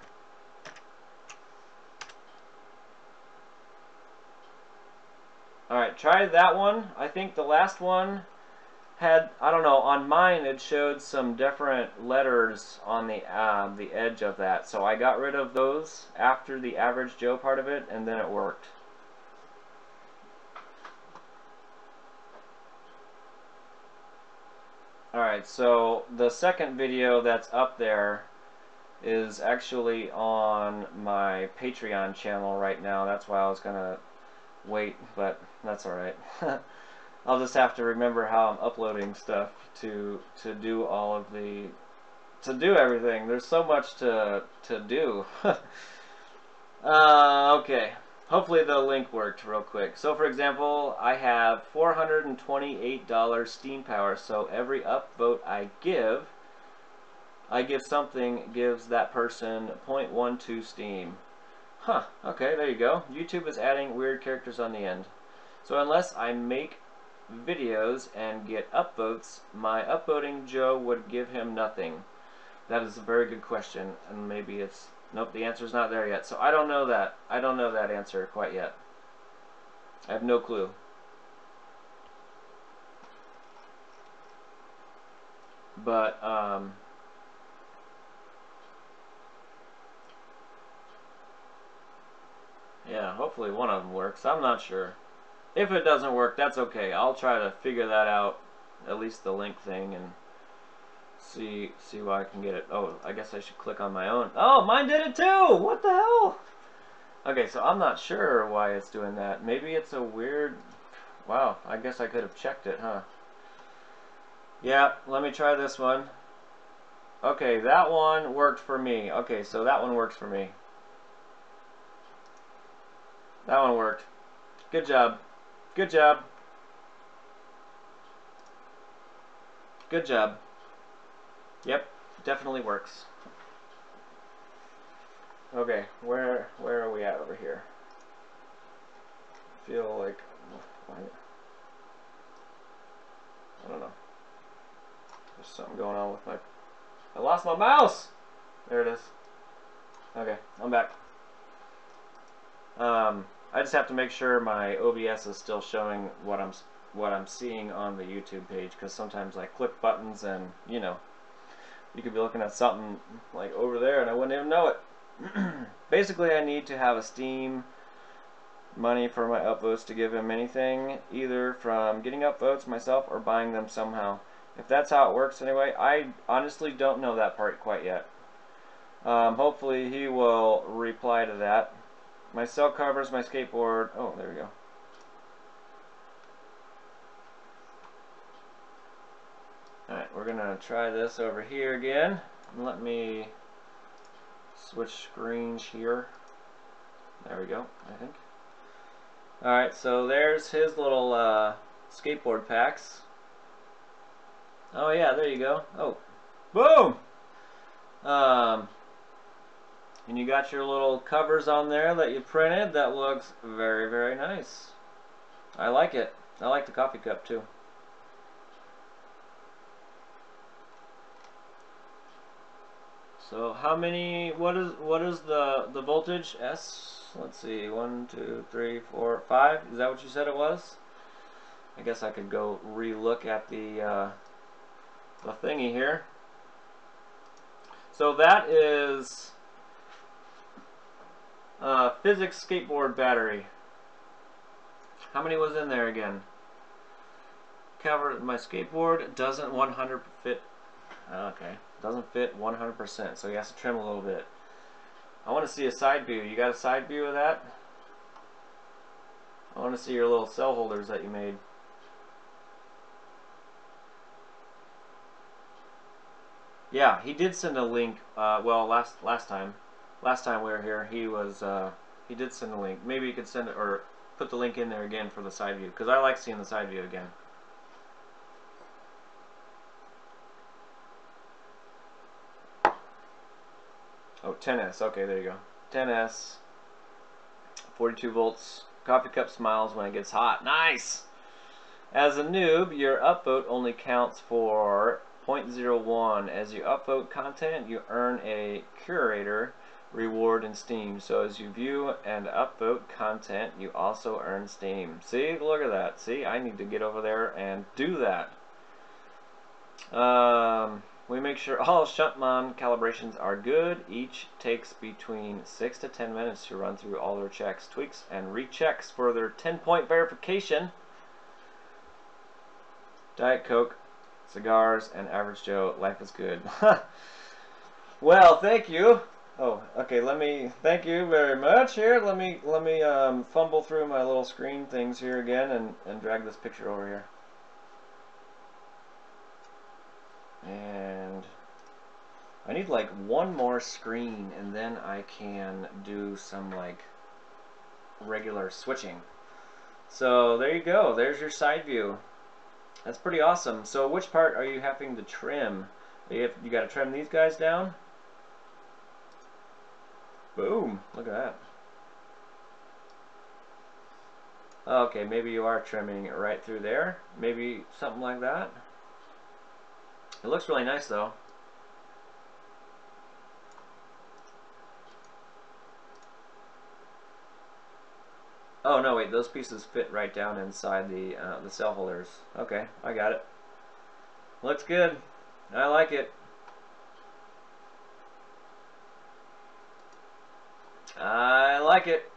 A: Alright, try that one. I think the last one had, I don't know, on mine it showed some different letters on the edge of that. So I got rid of those after the Average Joe part of it, and then it worked. Alright, so the second video that's up there is actually on my Patreon channel right now. That's why I was gonna wait, but that's alright. I'll just have to remember how I'm uploading stuff to do all of the everything. There's so much to do. Okay. Hopefully the link worked real quick. So for example, I have $428 Steam power, so every upvote I give something, gives that person 0.12 Steam. Huh, okay, there you go. YouTube is adding weird characters on the end. So unless I make videos and get upvotes, my upvoting Joe would give him nothing. That is a very good question, and maybe it's... Nope, the answer's not there yet. So I don't know that. I don't know that answer quite yet. I have no clue. But yeah, hopefully one of them works. I'm not sure. If it doesn't work, that's okay. I'll try to figure that out, at least the link thing, and see why I can get it. Oh, I guess I should click on my own. Oh, mine did it too! What the hell? Okay, so I'm not sure why it's doing that. Maybe it's a weird... Wow, I guess I could have checked it, huh? Yeah, let me try this one. Okay, that one worked for me. Okay, so that one works for me. That one worked. Good job. Good job. Good job. Yep, definitely works. Okay, where are we at over here? I feel like... What? I don't know. There's something going on with my... I lost my mouse! There it is. Okay, I'm back. I just have to make sure my OBS is still showing what I'm seeing on the YouTube page, because sometimes I click buttons and, you know, you could be looking at something like over there and I wouldn't even know it. Basically, I need to have a Steam money for my upvotes to give him anything, either from getting upvotes myself or buying them somehow. If that's how it works anyway, I honestly don't know that part quite yet. Hopefully he will reply to that. My cell covers, my skateboard. Oh, there we go. Alright, we're going to try this over here again. Let me switch screens here. There we go, I think. Alright, so there's his little skateboard packs. Oh yeah, there you go. Oh, boom! And you got your little covers on there that you printed. That looks very, very nice. I like it. I like the coffee cup too. So how many, what is the voltage? S, let's see, 1, 2, 3, 4, 5. Is that what you said it was? I guess I could go re-look at the thingy here. So that is physics skateboard battery. How many was in there again? Cover my skateboard doesn't 100 fit. Okay, doesn't fit 100%, so he has to trim a little bit. I want to see a side view. You got a side view of that? I want to see your little cell holders that you made. Yeah, he did send a link. Well, last time we were here, he did send a link. Maybe you could send it or put the link in there again for the side view, because I like seeing the side view again. Oh, 10S. Okay, there you go. 10S. 42 volts. Coffee cup smiles when it gets hot. Nice! As a noob, your upvote only counts for 0.01. As you upvote content, you earn a curator reward in Steam. So as you view and upvote content, you also earn Steam. See? Look at that. See? I need to get over there and do that. We make sure all Shuntmon calibrations are good. Each takes between 6 to 10 minutes to run through all their checks, tweaks, and rechecks for their 10-point verification. Diet Coke, cigars, and Average Joe. Life is good. Well, thank you. Oh, okay. Thank you very much. Here, let me fumble through my little screen things here again and drag this picture over here. And I need like one more screen, and then I can do some like regular switching. So there you go. There's your side view. That's pretty awesome. So which part are you having to trim? You got to trim these guys down. Boom. Look at that. Okay, maybe you are trimming it right through there. Maybe something like that. It looks really nice though. Oh no, wait, those pieces fit right down inside the cell holders. Okay, I got it. Looks good. I like it. I like it.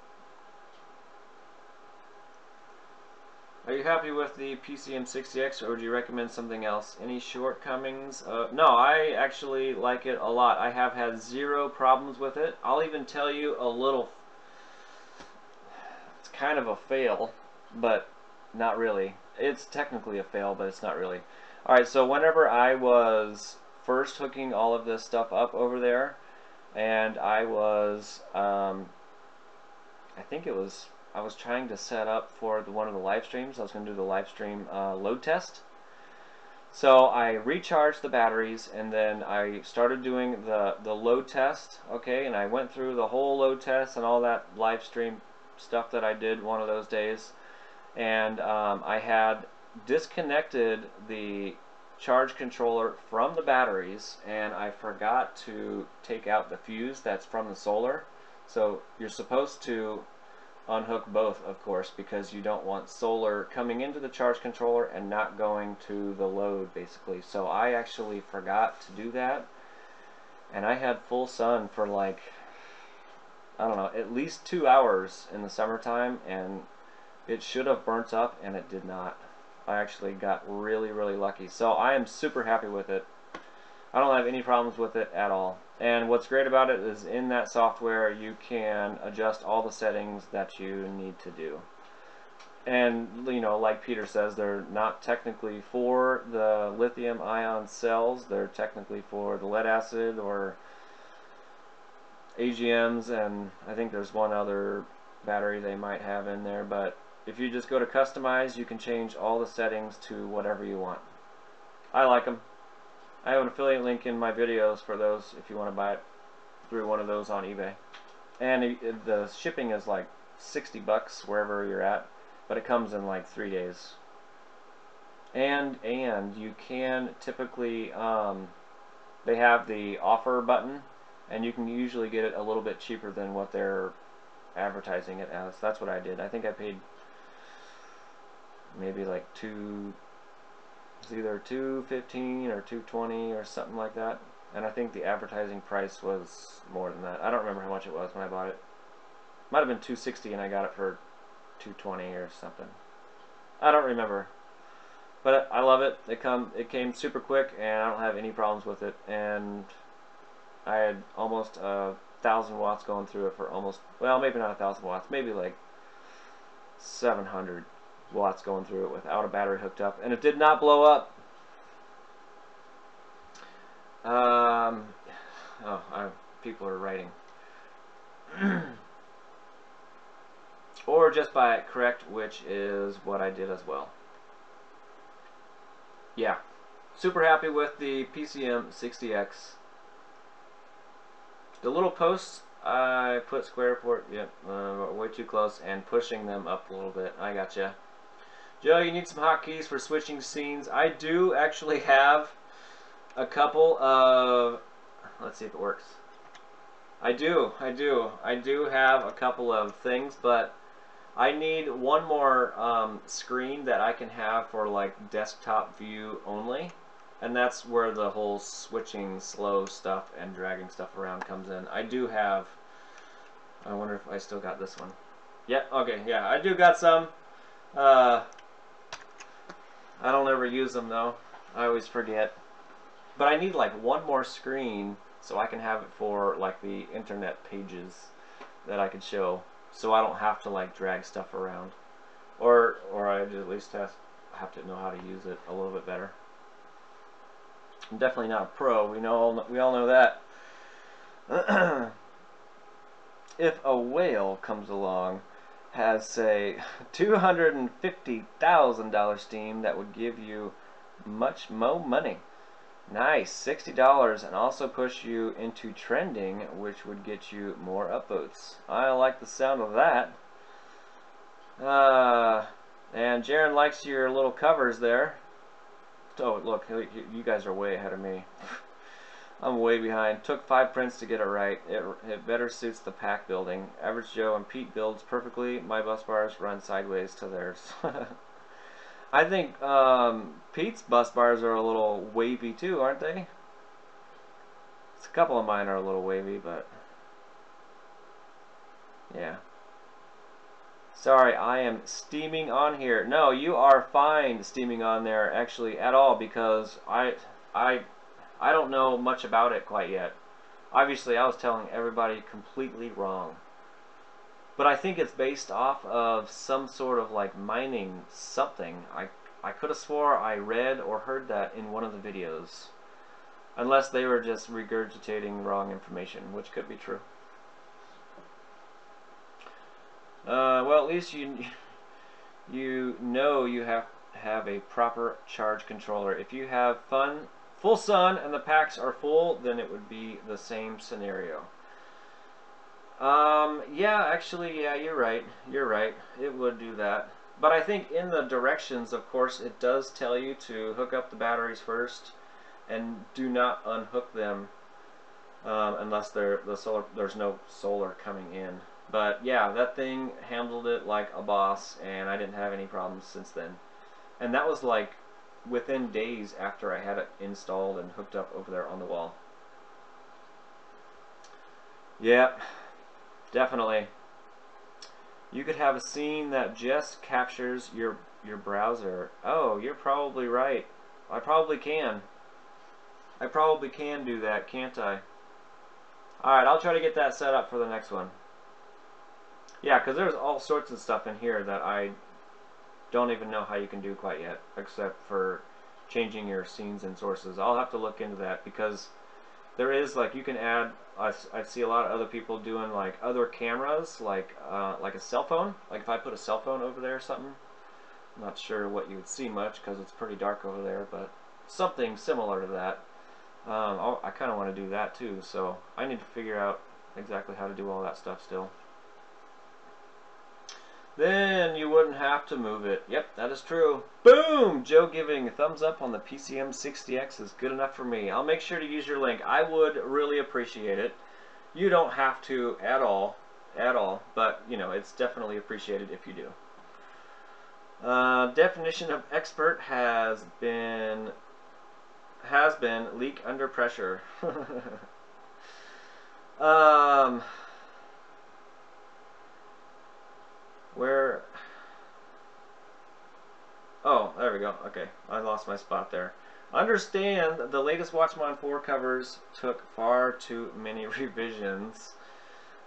A: Are you happy with the PCM60X, or would you recommend something else? Any shortcomings? No, I actually like it a lot. I have had zero problems with it. I'll even tell you a little. It's kind of a fail, but not really. It's technically a fail, but it's not really. Alright, so whenever I was first hooking all of this stuff up over there, and I was, I think it was, I was trying to set up for one of the live streams. I was going to do the live stream load test. So I recharged the batteries, and then I started doing the load test, okay, and I went through the whole load test and all that live stream stuff that I did one of those days, and I had disconnected the charge controller from the batteries, and I forgot to take out the fuse that's from the solar. So you're supposed to unhook both, of course, because you don't want solar coming into the charge controller and not going to the load, basically. So I actually forgot to do that, and I had full sun for like, I don't know, at least 2 hours in the summertime, and it should have burnt up, and it did not. I actually got really, really lucky. So I am super happy with it. I don't have any problems with it at all. And what's great about it is in that software you can adjust all the settings that you need to do. And, you know, like Peter says, they're not technically for the lithium ion cells. They're technically for the lead acid or AGMs, and I think there's one other battery they might have in there. But if you just go to customize, you can change all the settings to whatever you want. I like them. I have an affiliate link in my videos for those if you want to buy it through one of those on eBay. And the shipping is like 60 bucks wherever you're at, but it comes in like 3 days. And you can typically, they have the offer button, and you can usually get it a little bit cheaper than what they're advertising it as. That's what I did. I think I paid maybe like it's either $2.15 or $2.20 or something like that, and I think the advertising price was more than that. I don't remember how much it was when I bought it. Might have been $2.60 and I got it for $2.20 or something. I don't remember, but I love it. It came super quick, and I don't have any problems with it. And I had almost 1,000 watts going through it for almost, well, maybe not 1,000 watts, maybe like 700 watts going through it without a battery hooked up, and it did not blow up. People are writing. Or just buy it correct, which is what I did as well. Yeah, super happy with the PCM60X. The little posts I put square port, yep, way too close, and pushing them up a little bit. I gotcha. Joe, you need some hotkeys for switching scenes. I do actually have a couple of, let's see if it works. I do have a couple of things, but I need one more screen that I can have for like desktop view only, and that's where the whole switching slow stuff and dragging stuff around comes in. I do have, I wonder if I still got this one. Yeah, okay, yeah, I do got some. I don't ever use them though. I always forget. But I need like one more screen so I can have it for like the internet pages that I could show, so I don't have to like drag stuff around, or I at least have to know how to use it a little bit better. I'm definitely not a pro. We all know that. If a whale comes along, has say $250,000 Steam, that would give you much more money. Nice, $60, and also push you into trending, which would get you more upvotes. I like the sound of that. And Jaron likes your little covers there. Oh, look, you guys are way ahead of me. I'm way behind. Took 5 prints to get it right. It better suits the pack building. Average Joe and Pete builds perfectly. My bus bars run sideways to theirs. I think Pete's bus bars are a little wavy too, aren't they? A couple of mine are a little wavy, but yeah. Sorry, I am steaming on here. No, you are fine steaming on there actually at all, because I don't know much about it quite yet. Obviously, I was telling everybody completely wrong. But I think it's based off of some sort of like mining something. I could have swore I read or heard that in one of the videos. Unless they were just regurgitating wrong information, which could be true. Well, at least you know you have a proper charge controller. If you have full sun and the packs are full, then it would be the same scenario. Yeah, actually, yeah, you're right. You're right. It would do that. But I think in the directions, of course, it does tell you to hook up the batteries first, and do not unhook them unless there's no solar coming in. But yeah, that thing handled it like a boss, and I didn't have any problems since then. And that was like within days after I had it installed and hooked up over there on the wall. Yep, definitely. You could have a scene that just captures your browser. Oh, you're probably right. I probably can. I probably can do that, can't I? Alright, I'll try to get that set up for the next one. Yeah, because there's all sorts of stuff in here that I don't even know how you can do quite yet, except for changing your scenes and sources. I'll have to look into that, because there is, like, you can add, I see a lot of other people doing, like, other cameras, like a cell phone. Like, if I put a cell phone over there or something. I'm not sure what you would see much, because it's pretty dark over there, but something similar to that. I kind of want to do that, too, so I need to figure out exactly how to do all that stuff still. Then you wouldn't have to move it. Yep, that is true. Boom! Joe giving a thumbs up on the PCM60X is good enough for me. I'll make sure to use your link. I would really appreciate it. You don't have to at all, but you know, it's definitely appreciated if you do. Definition of expert has been leak under pressure. Where? Oh, there we go. Okay, I lost my spot there. Understand the latest Watchmon 4 covers took far too many revisions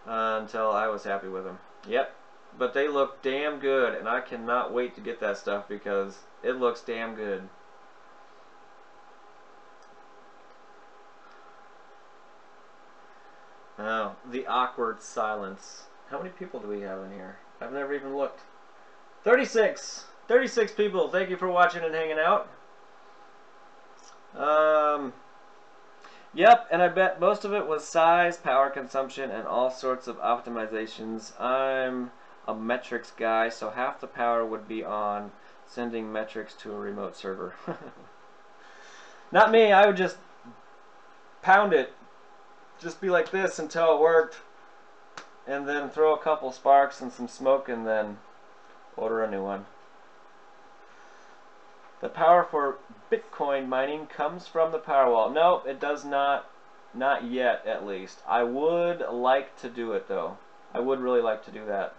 A: until I was happy with them. Yep, but they look damn good, and I cannot wait to get that stuff because it looks damn good. Oh, the awkward silence. How many people do we have in here? I've never even looked. 36! 36 people. Thank you for watching and hanging out. Yep, and I bet most of it was size, power consumption, and all sorts of optimizations. I'm a metrics guy, so half the power would be on sending metrics to a remote server. Not me, I would just pound it. Just be like this until it worked. And then throw a couple sparks and some smoke and then order a new one. The power for Bitcoin mining comes from the Powerwall. No, it does not. Not yet, at least. I would like to do it, though. I would really like to do that.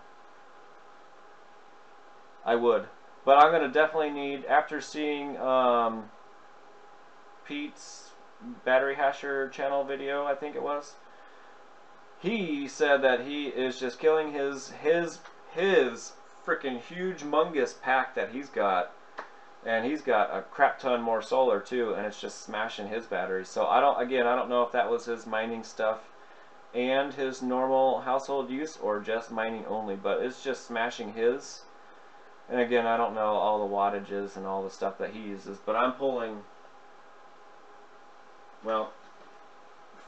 A: I would. But I'm going to definitely need, after seeing Pete's Battery Hasher channel video, I think it was, he said that he is just killing his freaking huge mungus pack that he's got. And he's got a crap ton more solar too, and it's just smashing his batteries. So I don't know if that was his mining stuff and his normal household use or just mining only, but it's just smashing his. And again, I don't know all the wattages and all the stuff that he uses, but I'm pulling, well,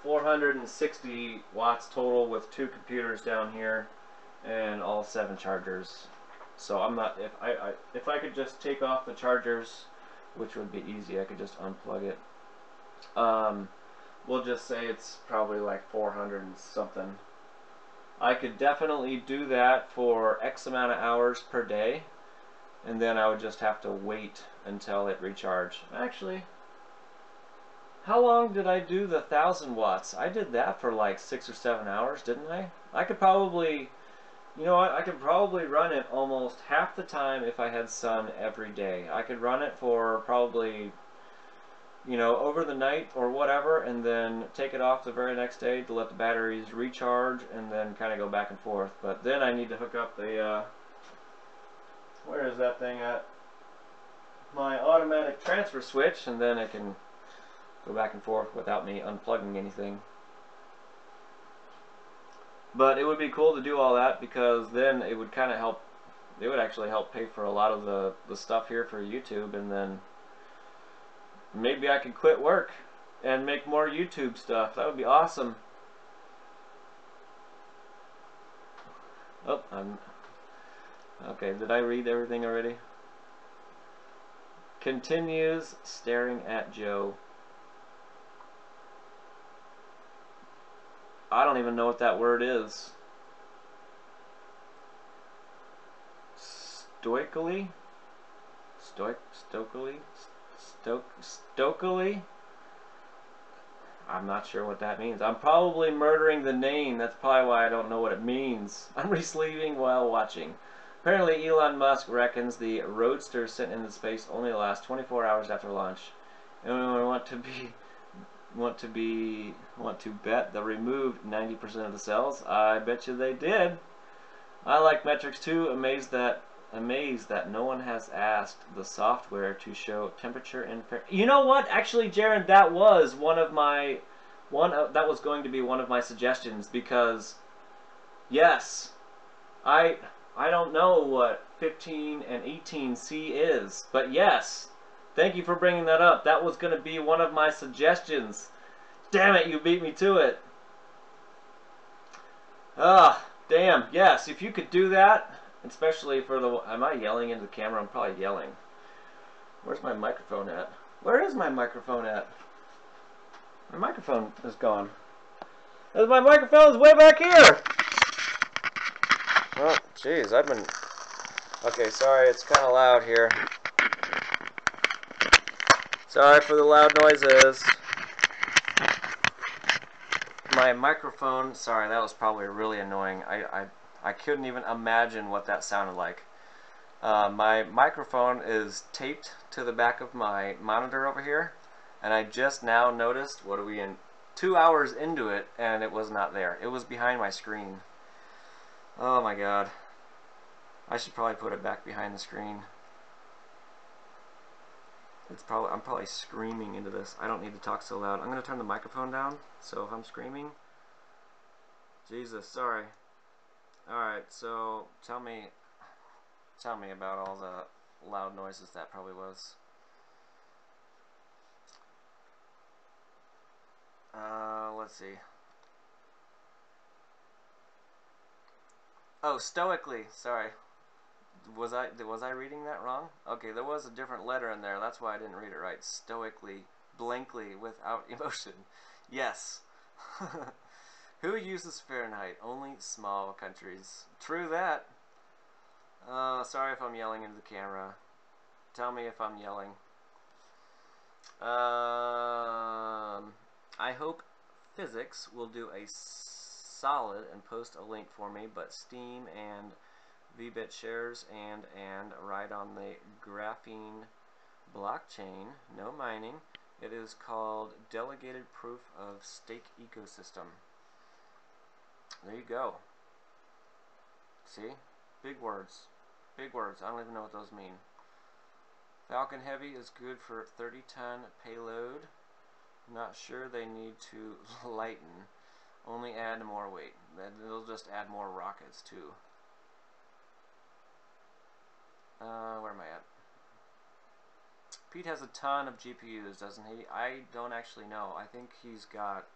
A: 460 watts total with 2 computers down here and all 7 chargers. So I'm not, if I could just take off the chargers, which would be easy, I could just unplug it. We'll just say it's probably like 400 and something. I could definitely do that for X amount of hours per day, and then I would just have to wait until it recharged. Actually, how long did I do the 1,000 watts? I did that for like 6 or 7 hours, didn't I? I could probably, you know what, I could probably run it almost half the time if I had sun every day. I could run it for probably, you know, over the night or whatever, and then take it off the very next day to let the batteries recharge, and then kind of go back and forth. But then I need to hook up the, where is that thing at? My automatic transfer switch, and then I can go back and forth without me unplugging anything. But it would be cool to do all that, because then it would kind of help, it would actually help pay for a lot of the stuff here for YouTube, and then maybe I could quit work and make more YouTube stuff. That would be awesome. Oh, okay, did I read everything already? Continues staring at Joe. I don't even know what that word is. Stoically? Stokely? I'm not sure what that means. I'm probably murdering the name. That's probably why I don't know what it means. I'm resleeving while watching. Apparently Elon Musk reckons the Roadster sent into space only lasts 24 hours after launch. Anyone want to bet they removed 90% of the cells? I bet you they did. I like metrics too. Amazed that no one has asked the software to show temperature and you know what? Actually, Jaron, that was that was going to be one of my suggestions, because yes, I don't know what 15 and 18C is, but yes, thank you for bringing that up. That was going to be one of my suggestions. Damn it, you beat me to it. Ah, damn. Yes, if you could do that, especially for the... Am I yelling into the camera? I'm probably yelling. Where's my microphone at? Where is my microphone at? My microphone is gone. My microphone's way back here! Oh, jeez, I've been... Okay, sorry, it's kind of loud here. Sorry for the loud noises. My microphone... Sorry, that was probably really annoying. I couldn't even imagine what that sounded like. My microphone is taped to the back of my monitor over here, and I just now noticed, what are we in, 2 hours into it, and it was not there. It was behind my screen. Oh my god. I should probably put it back behind the screen. I'm probably screaming into this. I don't need to talk so loud. I'm going to turn the microphone down, so if I'm screaming... Jesus, sorry. Alright, so tell me about all the loud noises that probably was. Let's see. Oh, stoically. Sorry. Was I reading that wrong? Okay, there was a different letter in there. That's why I didn't read it right. Stoically, blankly, without emotion. Yes. Who uses Fahrenheit? Only small countries. True that. Sorry if I'm yelling into the camera. Tell me if I'm yelling. I hope Physics will do a solid and post a link for me, but Steam and VBit shares and ride on the graphene blockchain, no mining. It is called Delegated Proof of Stake Ecosystem. There you go. See? Big words. Big words. I don't even know what those mean. Falcon Heavy is good for 30-ton payload. Not sure they need to lighten. Only add more weight. They'll just add more rockets too. Where am I at? Pete has a ton of GPUs, doesn't he? I don't actually know. I think he's got,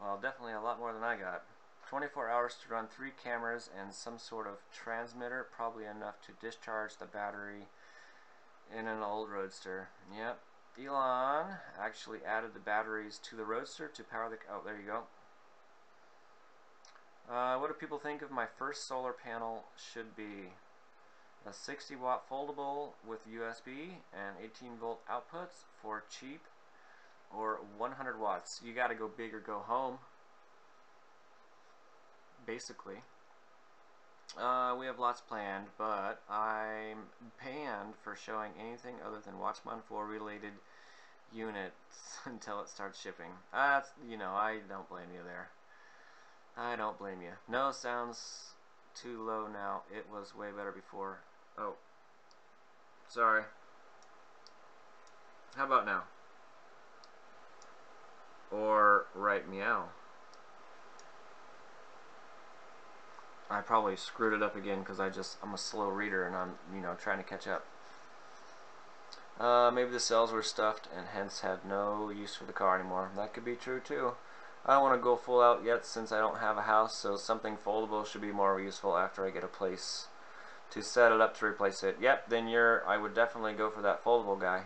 A: well, definitely a lot more than I got. 24 hours to run 3 cameras and some sort of transmitter, probably enough to discharge the battery in an old Roadster. Yep. Elon actually added the batteries to the Roadster to power the... Oh, there you go. What do people think of my first solar panel should be? A 60 watt foldable with USB and 18 volt outputs for cheap, or 100 watts. You gotta go big or go home, basically. We have lots planned, but I'm banned for showing anything other than Watchman 4 related units until it starts shipping. That's, you know, I don't blame you there. I don't blame you. No, sounds too low now. It was way better before. Oh, sorry. How about now? Or right meow. I probably screwed it up again because I'm a slow reader and I'm, you know, trying to catch up. Maybe the cells were stuffed and hence had no use for the car anymore. That could be true too. I don't want to go full out yet since I don't have a house, so something foldable should be more useful after I get a place to set it up to replace it. Yep, then I would definitely go for that foldable guy.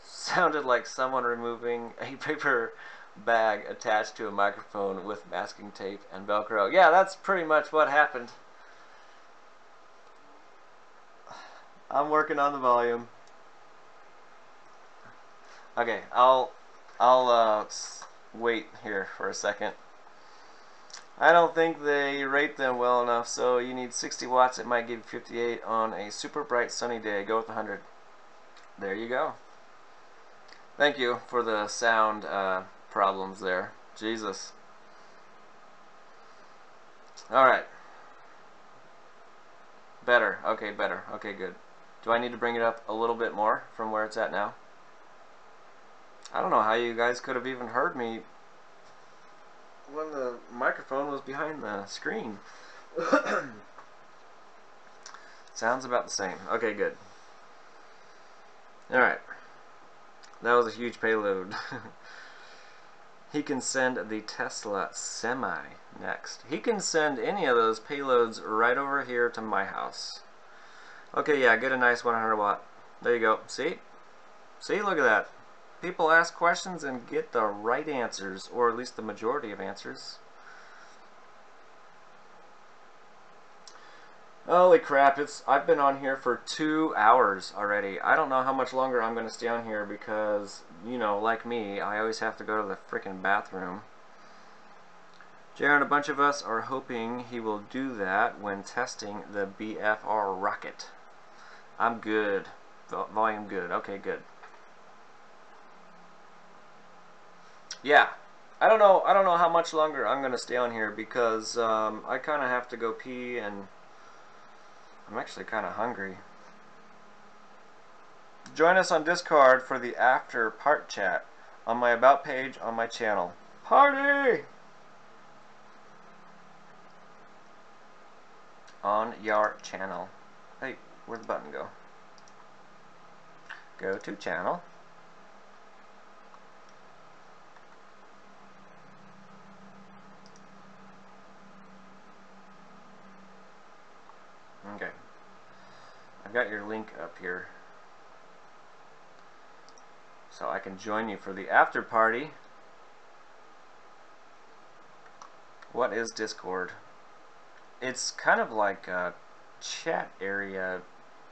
A: Sounded like someone removing a paper bag attached to a microphone with masking tape and Velcro. Yeah, that's pretty much what happened. I'm working on the volume. Okay, I'll wait here for a second. I don't think they rate them well enough, so you need 60 watts. It might give you 58 on a super bright sunny day. Go with 100. There you go. Thank you for the sound problems there. Jesus. Alright. Better. Okay, better. Okay, good. Do I need to bring it up a little bit more from where it's at now? I don't know how you guys could have even heard me when the microphone was behind the screen. Sounds about the same. Okay, good. Alright. That was a huge payload. He can send the Tesla Semi next. He can send any of those payloads right over here to my house. Okay, yeah, get a nice 100 watt. There you go. See? See, look at that. People ask questions and get the right answers, or at least the majority of answers. Holy crap, I've been on here for 2 hours already. I don't know how much longer I'm going to stay on here because, you know, like me, I always have to go to the frickin' bathroom. Jared and a bunch of us are hoping he will do that when testing the BFR rocket. I'm good. Volume good. Okay, good. Yeah. I don't know how much longer I'm going to stay on here because I kind of have to go pee and I'm actually kind of hungry. Join us on Discord for the after part chat on my about page on my channel. Party! On your channel. Hey, where'd the button go? Go to channel. Okay. I've got your link up here. So I can join you for the after party. What is Discord? It's kind of like a chat area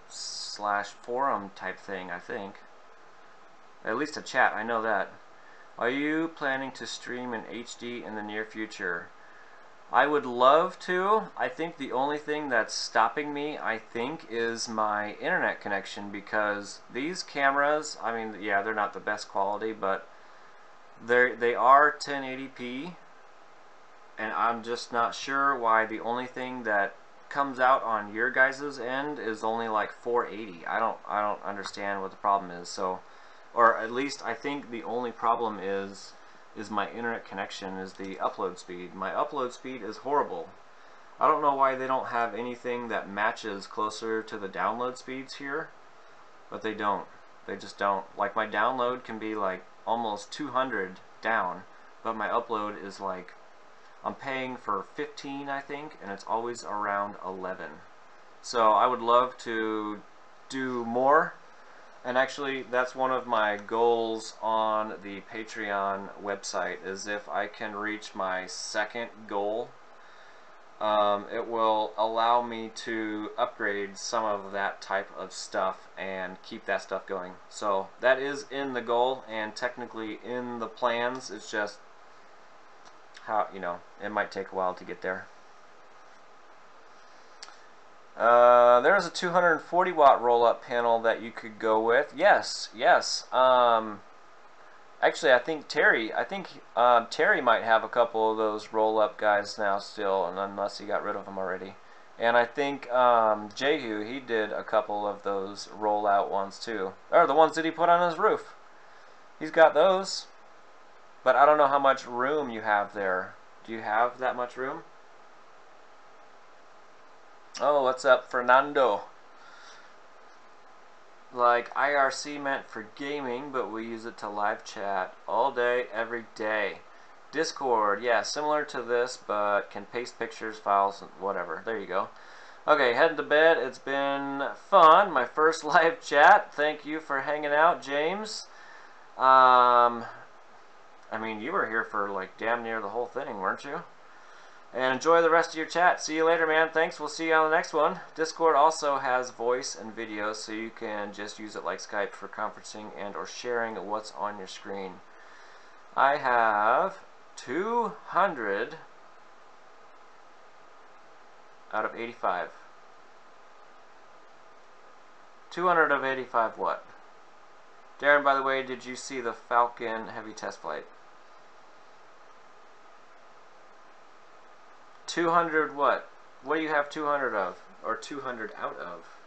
A: / forum type thing, I think. At least a chat, I know that. Are you planning to stream in HD in the near future? I would love to. I think the only thing that's stopping me, is my internet connection, because these cameras, I mean, yeah, they're not the best quality, but they are 1080p, and I'm just not sure why the only thing that comes out on your guys' end is only like 480. I don't understand what the problem is. So, or at least I think the only problem is my internet connection, is the upload speed. My upload speed is horrible. I don't know why they don't have anything that matches closer to the download speeds here, but they don't. They just don't. Like, my download can be like almost 200 down, but my upload is like, I'm paying for 15, I think, and it's always around 11. So I would love to do more. And actually, that's one of my goals on the Patreon website, is if I can reach my second goal it will allow me to upgrade some of that type of stuff and keep that stuff going. So that is in the goal and technically in the plans. It's just how, you know, it might take a while to get there. There's a 240 watt roll-up panel that you could go with. Yes. Actually, I think Terry might have a couple of those roll-up guys now still, and unless he got rid of them already. And I think Jehu, he did a couple of those roll-out ones too, or the ones that he put on his roof. He's got those, but I don't know how much room you have there. Do you have that much room? Oh, what's up, Fernando? Like, IRC meant for gaming, but we use it to live chat all day, every day. Discord, yeah, similar to this, but can paste pictures, files, whatever. There you go. Okay, heading to bed. It's been fun. My first live chat. Thank you for hanging out, James. I mean, you were here for like damn near the whole thing, weren't you? And enjoy the rest of your chat. See you later, man. Thanks. We'll see you on the next one. Discord also has voice and video, so you can just use it like Skype for conferencing and or sharing what's on your screen. I have 200 out of 85. 200 of 85 what? Darren, by the way, did you see the Falcon Heavy test flight? 200 what? What do you have 200 of? Or 200 out of?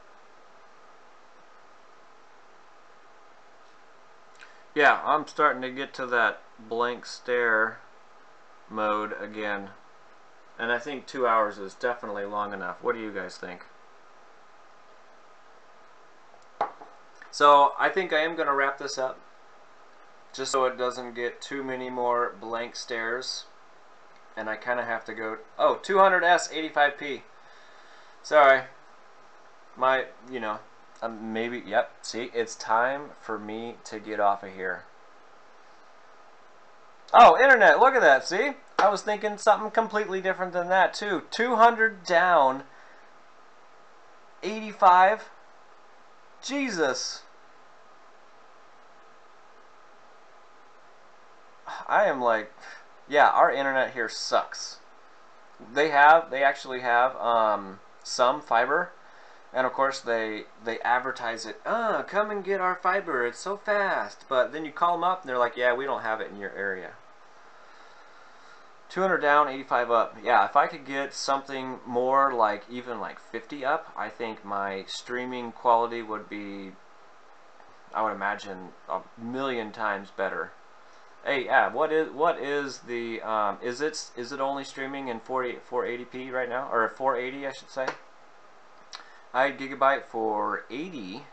A: Yeah, I'm starting to get to that blank stare mode again. And I think 2 hours is definitely long enough. What do you guys think? So I think I am going to wrap this up, just so it doesn't get too many more blank stares. And I kind of have to go, oh, 200S 85p. Sorry. My, you know, maybe, yep, see, it's time for me to get off of here. Oh, internet, look at that, see? I was thinking something completely different than that, too. 200 down, 85. Jesus. I am like... Yeah, our internet here sucks. They actually have some fiber, and of course they advertise it. Come and get our fiber. It's so fast. But then you call them up, and they're like, yeah, we don't have it in your area. 200 down, 85 up. Yeah, if I could get something more like even like 50 up, I think my streaming quality would be, I would imagine, a million times better. Hey, yeah, what is the is it only streaming in 480p right now, or 480 I should say? I had Gigabyte for 80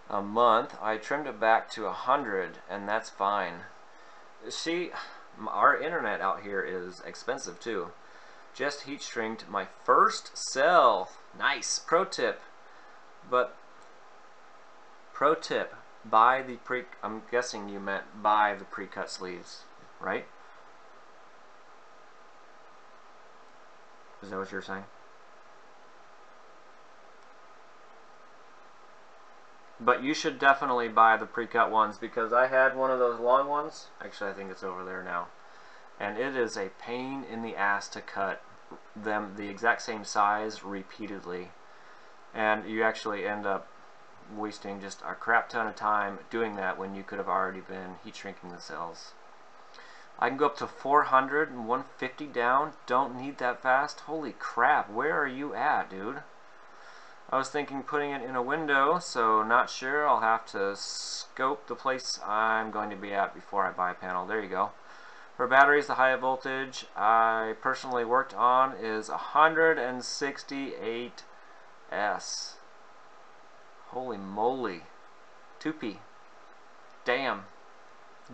A: a month. I trimmed it back to 100, and that's fine. See, our internet out here is expensive too. Just heat stringed my first cell. Nice. Pro tip. Buy the I'm guessing you meant buy the pre-cut sleeves, right? Is that what you're saying? But you should definitely buy the pre-cut ones, because I had one of those long ones. Actually, I think it's over there now. And it is a pain in the ass to cut them the exact same size repeatedly. And you actually end up wasting just a crap ton of time doing that when you could have already been heat shrinking the cells. I can go up to 400 and 150 down. Don't need that fast. Holy crap, where are you at, dude? I was thinking putting it in a window, so not sure. I'll have to scope the place I'm going to be at before I buy a panel. There you go. For batteries, the high voltage I personally worked on is 168S. Holy moly. 2P. Damn.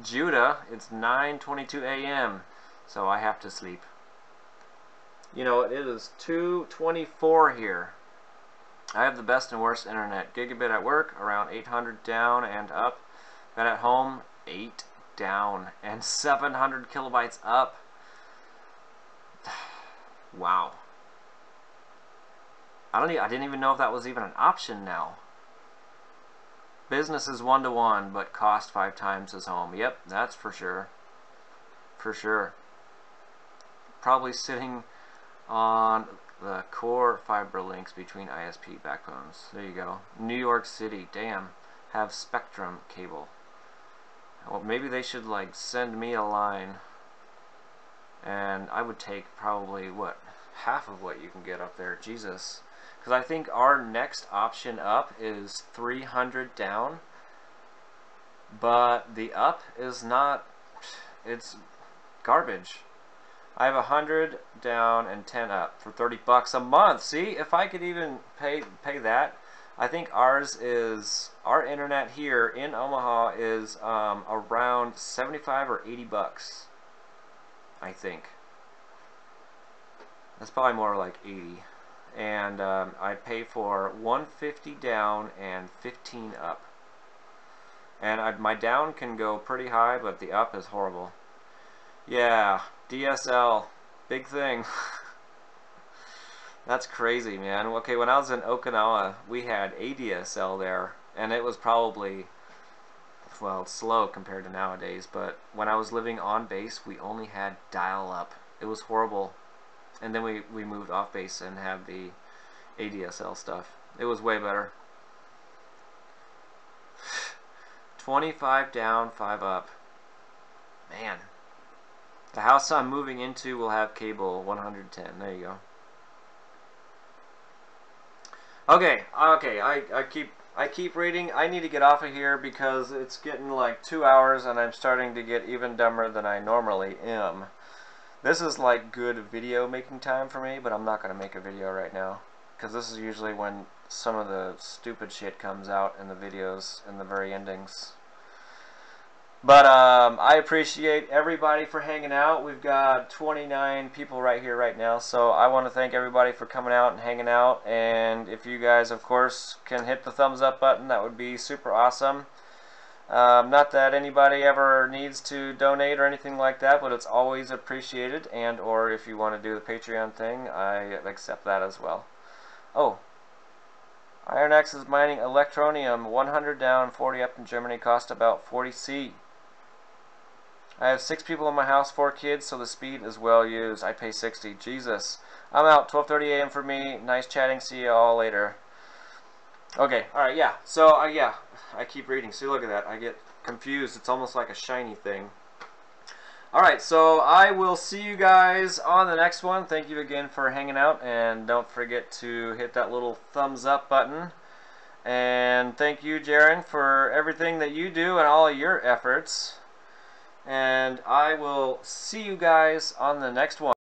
A: Judah, it's 9:22 a.m. so I have to sleep. You know, it is 2:24 here. I have the best and worst internet. Gigabit at work, around 800 down and up. But at home, 8 down and 700 kilobytes up. Wow. I didn't even know if that was even an option now. Business is 1-to-1, but cost 5 times as home. Yep, that's for sure. For sure. Probably sitting on the core fiber links between ISP backbones. There you go. New York City, damn, have Spectrum cable. Well, maybe they should like send me a line, and I would take probably what, half of what you can get up there. Jesus. Because I think our next option up is 300 down, but the up is not, it's garbage. I have 100 down and 10 up for 30 bucks a month. See, if I could even pay that, I think our internet here in Omaha is around 75 or 80 bucks. I think. That's probably more like 80. And I pay for 150 down and 15 up. And my down can go pretty high, but the up is horrible. Yeah, DSL, big thing. That's crazy, man. Okay, when I was in Okinawa, we had ADSL there, and it was probably, well, slow compared to nowadays, but when I was living on base, we only had dial-up. It was horrible. And then we moved off base and had the ADSL stuff. It was way better. 25 down, 5 up. Man. The house I'm moving into will have cable 110. There you go. Okay, I keep reading. I need to get off of here because it's getting like 2 hours and I'm starting to get even dumber than I normally am. This is like good video making time for me, but I'm not going to make a video right now because this is usually when some of the stupid shit comes out in the videos in the very endings. But I appreciate everybody for hanging out. We've got 29 people right here right now, so I want to thank everybody for coming out and hanging out. And if you guys, of course, can hit the thumbs up button, that would be super awesome. Not that anybody ever needs to donate or anything like that, but it's always appreciated. And or if you want to do the Patreon thing, I accept that as well. Oh, IronX is mining electronium, 100 down, 40 up in Germany, cost about 40C. I have 6 people in my house, 4 kids, so the speed is well used. I pay 60. Jesus. I'm out. 12:30 a.m. for me. Nice chatting. See you all later. Okay. All right. Yeah. So yeah, I keep reading. See, look at that. I get confused. It's almost like a shiny thing. All right. So I will see you guys on the next one. Thank you again for hanging out, and don't forget to hit that little thumbs up button. And thank you, Jaren, for everything that you do and all of your efforts. And I will see you guys on the next one.